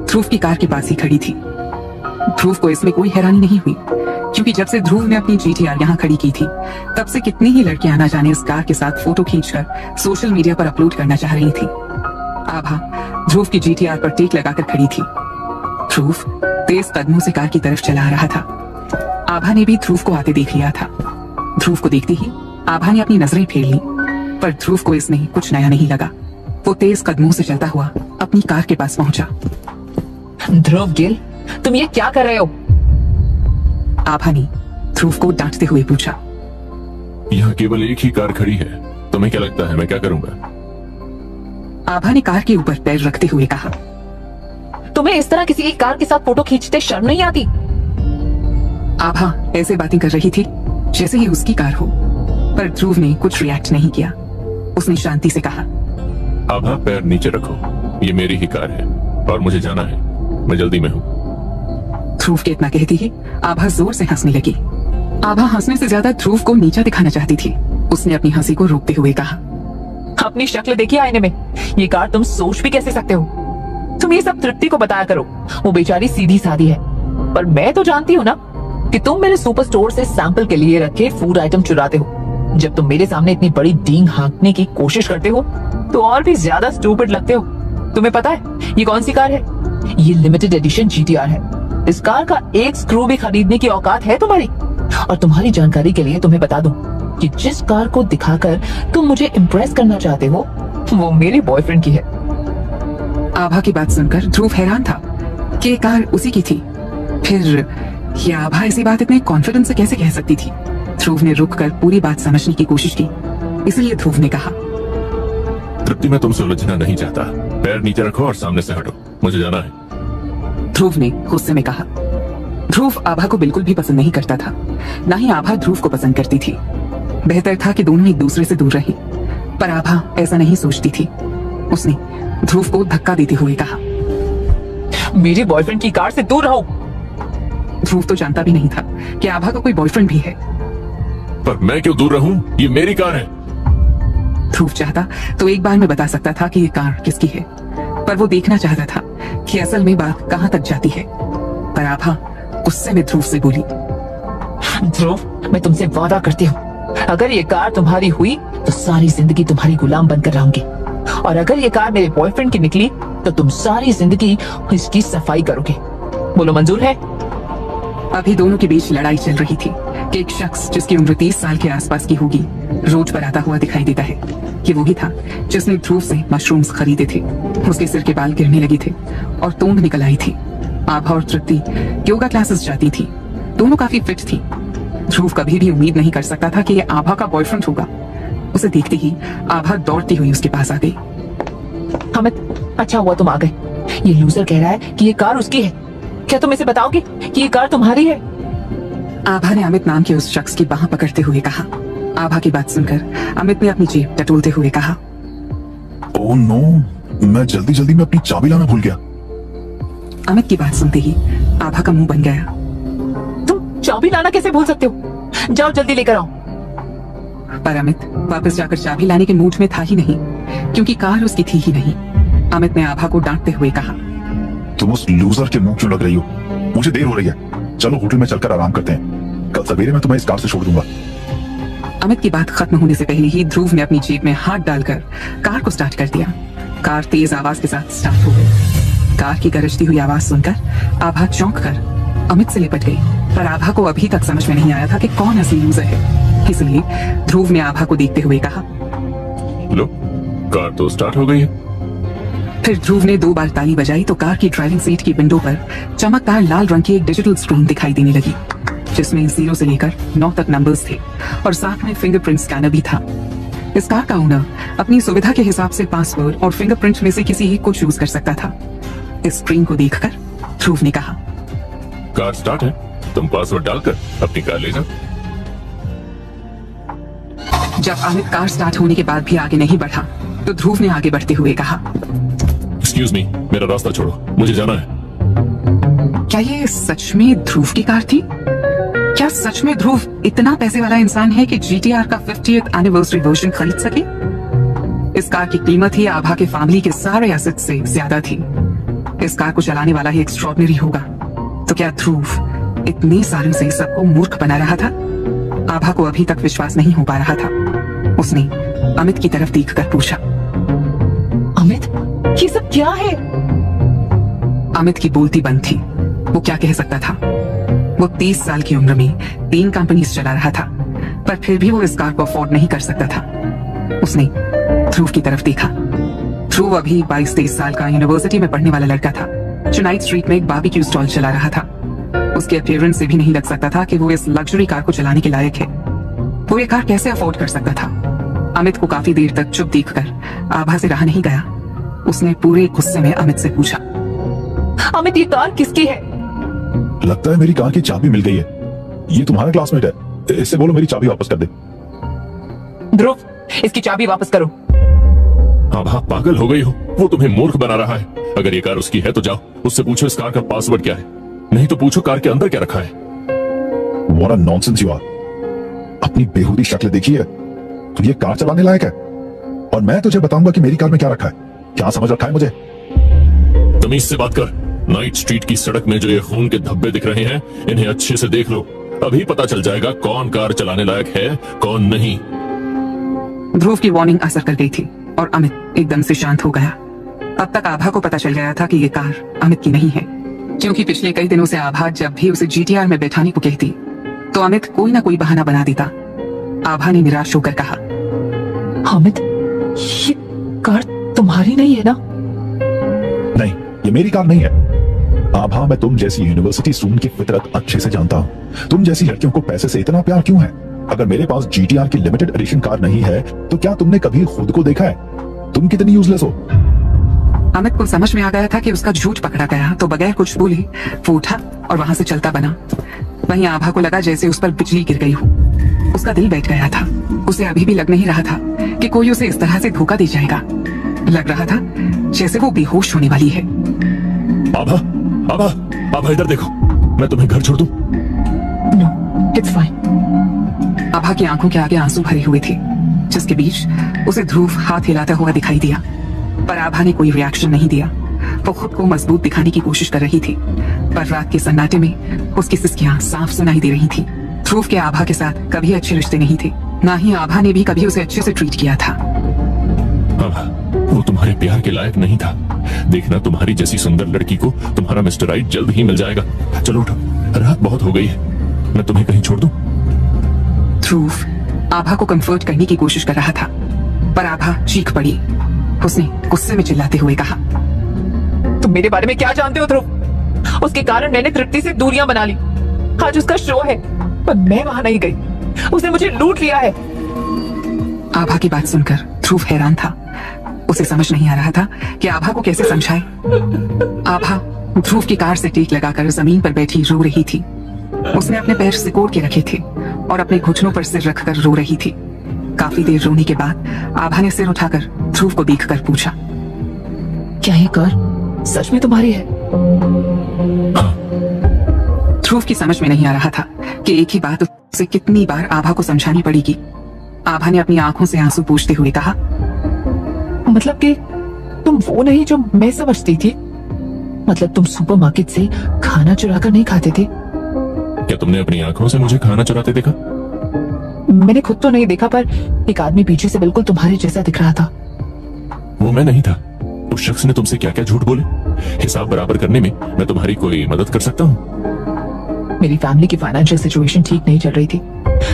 ध्रुव की कार के पास ही खड़ी थी। ध्रुव को इसमें कोई हैरानी नहीं हुई, क्योंकि जब से ध्रुव ने अपनी GTR यहाँ खड़ी की थी तब से कितनी ही लड़कियां ना जाने इस कार के साथ फोटो खींचकर सोशल मीडिया पर अपलोड करना चाह रही थी। आभा ध्रुव की GTR पर टेक लगाकर खड़ी थी। ध्रुव तेज कदमों से कार की तरफ चला आ रहा था। आभा ने भी ध्रुव को आते देख लिया था। ध्रुव को देखते ही आभा ने अपनी नजरें फेर ली, पर ध्रुव को इसमें कुछ नया नहीं लगा। वो तेज कदमों से चलता हुआ अपनी कार के पास पहुंचा। ध्रुव गिल, तुम ये क्या कर रहे हो? आभा ने ध्रुव को डांटते हुए पूछा। यहाँ केवल एक ही कार खड़ी है, तुम्हें क्या लगता है मैं क्या करूंगा? आभा ने कार के ऊपर पैर रखते हुए कहा। तुम्हें इस तरह किसी की कार के साथ फोटो खींचते शर्म नहीं आती? आभा ऐसे बातें कर रही थी जैसे ही उसकी कार हो, पर ध्रुव ने कुछ रिएक्ट नहीं किया। उसने शांति से कहा, आभा पैर नीचे रखो, ये मेरी ही कार है और मुझे जाना है, मैं जल्दी में हूँ। ध्रुव के इतना कहती ही आभा जोर से हंसने लगी। आभा हंसने से ज्यादा ध्रुव को नीचा दिखाना चाहती थी। उसने अपनी हंसी को रोकते हुए कहा, अपनी शक्ल देखिए आईने में, ये कार तुम सोच भी कैसे सकते हो? तुम ये सब तृप्ति को बताया करो, वो बेचारी सीधी सादी है, पर मैं तो जानती हूँ ना कि तुम मेरे सुपर स्टोर से सैंपल के लिए रखे फूड आइटम चुराते हो। जब तुम मेरे सामने इतनी बड़ी डींग हाँकने की कोशिश करते हो तो और भी ज्यादा स्टूपिड लगते हो। तुम्हें पता है ये कौन सी कार है? ये लिमिटेड एडिशन GTR है। इस कार का एक स्क्रू भी खरीदने की औकात है तुम्हारी? और तुम्हारी जानकारी के लिए तुम्हें बता दूं कि जिस कार को दिखाकर तुम मुझे इम्प्रेस करना चाहते हो वो मेरे बॉयफ्रेंड की है। आभा की बात सुनकर ध्रुव हैरान था कि ये कार उसी की थी। फिर ये आभा ऐसी बात इतने कॉन्फिडेंस से कैसे कह सकती थी? ध्रुव ने रुक कर पूरी बात समझने की कोशिश की, इसलिए ध्रुव ने कहा, तृप्ति मैं तुमसे उलझना नहीं चाहता, पैर नीचे रखो और सामने से हटो, मुझे जाना है। ध्रुव ने गुस्से में कहा। ध्रुव आभा को बिल्कुल भी पसंद नहीं करता था, न ही आभा ध्रुव को पसंद करती थी। बेहतर था कि दोनों एक दूसरे से दूर रहें, पर आभा ऐसा नहीं सोचती थी। उसने ध्रुव को धक्का देते हुए कहा, मेरे बॉयफ्रेंड की कार से दूर रहो। ध्रुव तो जानता भी नहीं था कि आभा का कोई बॉयफ्रेंड भी है। पर मैं क्यों दूर रहूं? ये मेरी कार है। ध्रुव चाहता तो एक बार में बता सकता था कि ये कार किसकी है, पर वो देखना चाहता था कि असल में बात कहां तक जाती है। पर आभा गुस्से में ध्रुव से बोली, ध्रुव मैं तुमसे वादा करती हूँ, अगर ये कार तुम्हारी हुई तो सारी जिंदगी तुम्हारी गुलाम बनकर रहूंगी, और अगर ये कार मेरे बॉयफ्रेंड की निकली तो तुम सारी जिंदगी इसकी सफाई करोगे। बोलो मंजूर है? अभी दोनों के बीच लड़ाई चल रही थी कि एक शख्स जिसकी उम्र 30 साल के आसपास की होगी रोड पर आता हुआ दिखाई देता है। ये वही था जिसने ध्रुव से मशरूम्स खरीदे थे। उसके सिर के बाल गिरने लगे थे और तोंद निकल आई थी। आभा और तृप्ति योगा क्लासेस जाती थी, दोनों काफी फिट थी। ध्रुव कभी भी उम्मीद नहीं कर सकता था कि ये आभा का बॉयफ्रेंड होगा, उसे देखते ही आभा दौड़ती हुई उसके पास आ गई। अमित, अच्छा हुआ तुम आ गए। ये लूजर कह रहा है कि ये कार उसकी है। क्या तुम इसे बताओगे कि ये कार तुम्हारी है? आभा ने अमित नाम के उस शख्स की बाह पकड़ते हुए कहा। आभा की बात सुनकर अमित ने अपनी जेब टटोलते हुए कहा, ओह नो, मैं जल्दी जल्दी में अपनी चाबी लाना भूल गया। अमित की बात सुनते ही आभा का मुंह बन गया। तुम चाबी लाना कैसे भूल सकते हो? जाओ जल्दी लेकर आओ। पर अमित वापस जाकर चाबी लाने के मूड में था ही नहीं, क्योंकि कार उसकी थी ही नहीं। अमित ने आभा को डांटते हुए कहा, तुम उस लूजर के मुंह क्यों लग रही हो? मुझे देर हो रही है, चलो होटल में चलकर आराम करते हैं। कल सवेरे मैं तुम्हें इस कार से छोड़ दूंगा। अमित की बात खत्म होने से पहले ही ध्रुव ने अपनी जेब में हाथ डालकर कार को स्टार्ट कर दिया। कार तेज आवाज के साथ स्टार्ट हो गई। कार की गरजती हुई आवाज सुनकर आभा चौंक कर अमित से लिपट गई, पर आभा को अभी तक समझ में नहीं आया था कि कौन असली यूजर है। इसलिए ध्रुव ने आभा को देखते हुए कहा, लो, कार तो स्टार्ट हो गई है। फिर ध्रुव ने 2 बार ताली बजाई तो कार की ड्राइविंग सीट की विंडो पर चमकदार लाल रंग की एक डिजिटल स्क्रीन दिखाई देने लगी, जिसमें 0 से लेकर 9 तक नंबर्स थे और साथ में फिंगरप्रिंट स्कैनर भी था। इस कार का ओनर अपनी सुविधा के हिसाब से पासवर्ड और फिंगरप्रिंट में से किसी एक को चूज कर सकता था। इस स्क्रीन को देखकर ध्रुव ने कहा, कार स्टार्ट है, तुम पासवर्ड डालकर अपनी कार ले जाओ। जब अमित कार स्टार्ट होने के बाद भी आगे नहीं बढ़ा तो ध्रुव ने आगे बढ़ते हुए कहा, एक्सक्यूज मी, मेरा रास्ता छोड़ो, मुझे जाना है। क्या ये सच में ध्रुव की कार थी? क्या सच में ध्रुव इतना पैसे वाला इंसान है कि GTR का 50th एनिवर्सरी वर्जन खरीद सके? इस कार की कीमत ही आभा के फैमिली के सारे एसेट से ज्यादा थी। इस कार को चलाने वाला ही एक्स्ट्रॉर्डिनरी होगा। तो क्या ध्रुव इतने सालों से सबको मूर्ख बना रहा था? आभा को अभी तक विश्वास नहीं हो पा रहा था। उसने अमित की तरफ देखकर पूछा, अमित, ये सब क्या है? अमित की बोलती बंद थी। वो क्या कह सकता था? वो 30 साल की उम्र में 3 कंपनीज चला रहा था, पर फिर भी वो इस कार को अफोर्ड नहीं कर सकता था। उसने ध्रुव की तरफ देखा। ध्रुव अभी 22-23 साल का यूनिवर्सिटी में पढ़ने वाला लड़का था, जो नाइट स्ट्रीट में एक बारबेक्यू स्टॉल चला रहा था। उसके अपीयरेंस से भी नहीं लग सकता था कि वो इस लग्जरी कार को चलाने के लायक है। वो ये कार कैसे अफोर्ड कर सकता था? अमित को काफी देर तक चुप देखकर आभा से रहा नहीं गया। उसने पूरे गुस्से में अमित से पूछा, अमित, ये कार किसकी है? लगता है मेरी कार की चाबी मिल गई है। ये तुम्हारा क्लासमेट है, इससे बोलो मेरी चाबी वापस कर दे। ध्रुव, इसकी चाबी वापस करो। आभा, पागल हो गई हो? वो तुम्हें मूर्ख बना रहा है। अगर ये कार उसकी है तो जाओ उससे पूछो इस कार का पासवर्ड क्या है, नहीं तो पूछो कार के अंदर क्या रखा है। What a nonsense you are। अपनी बेहूदी शक्ल देखी है? तो ये कार चलाने लायक है? और मैं तुझे बताऊंगा कि मेरी कार में क्या रखा है। क्या समझ रखा है मुझे? तमीज से बात कर। नाइट स्ट्रीट की सड़क में जो ये खून के धब्बे दिख रहे हैं, इन्हें अच्छे से देख लो। अभी पता चल जाएगा कौन कार चलाने लायक है, कौन नहीं। ध्रुव की वार्निंग असर कर गई थी और अमित एकदम से शांत हो गया। अब तक आभा को पता चल गया था कि ये कार अमित की नहीं है, क्योंकि पिछले कई दिनों से आभा जब भी उसे GTR में बैठाने को कहती तो अमित कोई ना कोई बहाना बना देता। आभा ने निराश होकर कहा, अमित, ये कार तुम्हारी नहीं है ना? नहीं, ये मेरी कार नहीं है। आभा, मैं तुम जैसी यूनिवर्सिटी स्टूडेंट की फितरत अच्छे से जानता हूँ। तुम जैसी लड़कियों को पैसे से इतना प्यार क्यों है? अगर मेरे पास GTR की लिमिटेड एडिशन कार नहीं है तो क्या तुमने कभी खुद को देखा है? तुम कितनी यूजलेस हो। अमित को समझ में आ गया था कि उसका झूठ पकड़ा गया, तो बगैर कुछ बोले वो उठा और वहां से चलता बना। वहीं आभा को लगा जैसे उस पर बिजली गिर गई हो। उसका दिल बैठ गया था। उसे अभी भी लग नहीं रहा था कि कोई उसे इस तरह से धोखा दे जाएगा। लग रहा था जैसे वो बेहोश होने वाली है। आभा, आभा, आभा, इधर देखो, मैं तुम्हें घर छोड़ दूं? No, it's fine. आभा की आंखों के आगे आंसू भरे हुए थे, जिसके बीच उसे ध्रुव हाथ हिलाता हुआ दिखाई दिया, पर आभा ने कोई रिएक्शन नहीं दिया। वो खुद को मजबूत दिखाने की कोशिश कर रही थी, पर रात के सन्नाटे में उसकी सिसकियां साफ सुनाई दे रही थी। ध्रुव के आभा के साथ कभी अच्छे रिश्ते नहीं थे, ना ही आभा ने भी कभी उसे अच्छे से ट्रीट किया था। आभा, वो तुम्हारे प्यार के लायक नहीं था। देखना, तुम्हारी जैसी सुंदर लड़की को तुम्हारा मिस्टर राइट जल्द ही मिल जाएगा। चलो उठो, रात बहुत हो गई है, मैं तुम्हें कहीं छोड़ दूं? ध्रुव आभा को कंफर्ट करने की कोशिश कर रहा था, पर आभा चीख पड़ी। उसने गुस्से में चिल्लाते हुए कहा, तुम मेरे बारे में क्या जानते हो ध्रुव? उसके कारण मैंने तृप्ति से दूरियां बना ली। आज उसका शो है, पर मैं वहां नहीं गई। उसने मुझे लूट लिया है। आभा की बात सुनकर ध्रुव हैरान था। उसे समझ नहीं आ रहा था कि आभा को कैसे समझाए। आभा ध्रुव की कार से टेक लगाकर जमीन पर बैठी रो रही थी। उसने अपने पैर सिकोड़ के रखे थे और अपने घुटनों पर सिर रखकर रो रही थी। काफी देर रोने के बाद आभा ने सिर उठाकर ध्रुव को देखकर पूछा, क्या ये कार सच में तुम्हारी है? ध्रुव की समझ में नहीं आ रहा था कि एक ही बात उसे कितनी बार आभा को समझानी पड़ेगी। आभा ने अपनी आंखों से आंसू पोंछते हुए कहा, मतलब कि तुम वो नहीं जो मैं समझती थी? मतलब तुम सुपरमार्केट से खाना चुरा कर नहीं खाते थे? क्या तुमने अपनी आंखों से मुझे खाना चुराते देखा? मैंने खुद तो नहीं देखा, पर एक आदमी पीछे से बिल्कुल तुम्हारे जैसा दिख रहा था। वो मैं नहीं था। उस शख्स ने तुमसे क्या क्या झूठ बोले? हिसाब बराबर करने में मैं तुम्हारी कोई मदद कर सकता हूँ? मेरी फैमिली की फाइनेंशियल सिचुएशन ठीक नहीं चल रही थी।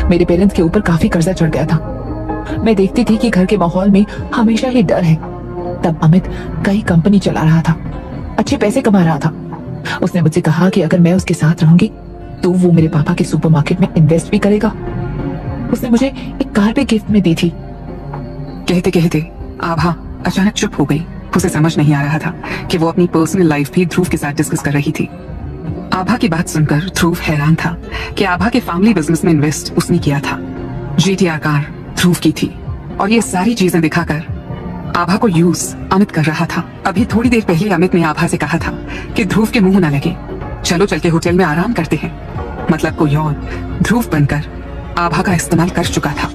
मेरे पेरेंट्स के ऊपर काफी कर्जा चढ़ गया था। मैं देखती थी कि घर के माहौल में हमेशा ही डर है। तब अमित कई कंपनी चला रहा था, अच्छे पैसे कमा रहा था। उसने मुझसे कहा कि अगर मैं उसके साथ रहूंगी तो वो मेरे पापा के सुपरमार्केट में इन्वेस्ट भी करेगा। उसने मुझे एक कार भी गिफ्ट में दी थी। कहते कहते आभा अचानक चुप हो गई। उसे समझ नहीं आ रहा था कि वो अपनी पर्सनल लाइफ भी ध्रुव के साथ डिस्कस कर रही थी। आभा की बात सुनकर ध्रुव हैरान था कि आभा के फैमिली बिजनेस में इन्वेस्ट उसने किया था। GTR कार ध्रुव की थी और ये सारी चीजें दिखाकर आभा को यूज अमित कर रहा था। अभी थोड़ी देर पहले अमित ने आभा से कहा था कि ध्रुव के मुंह न लगे, चलो चल के होटल में आराम करते हैं। मतलब कोई और ध्रुव बनकर आभा का इस्तेमाल कर चुका था।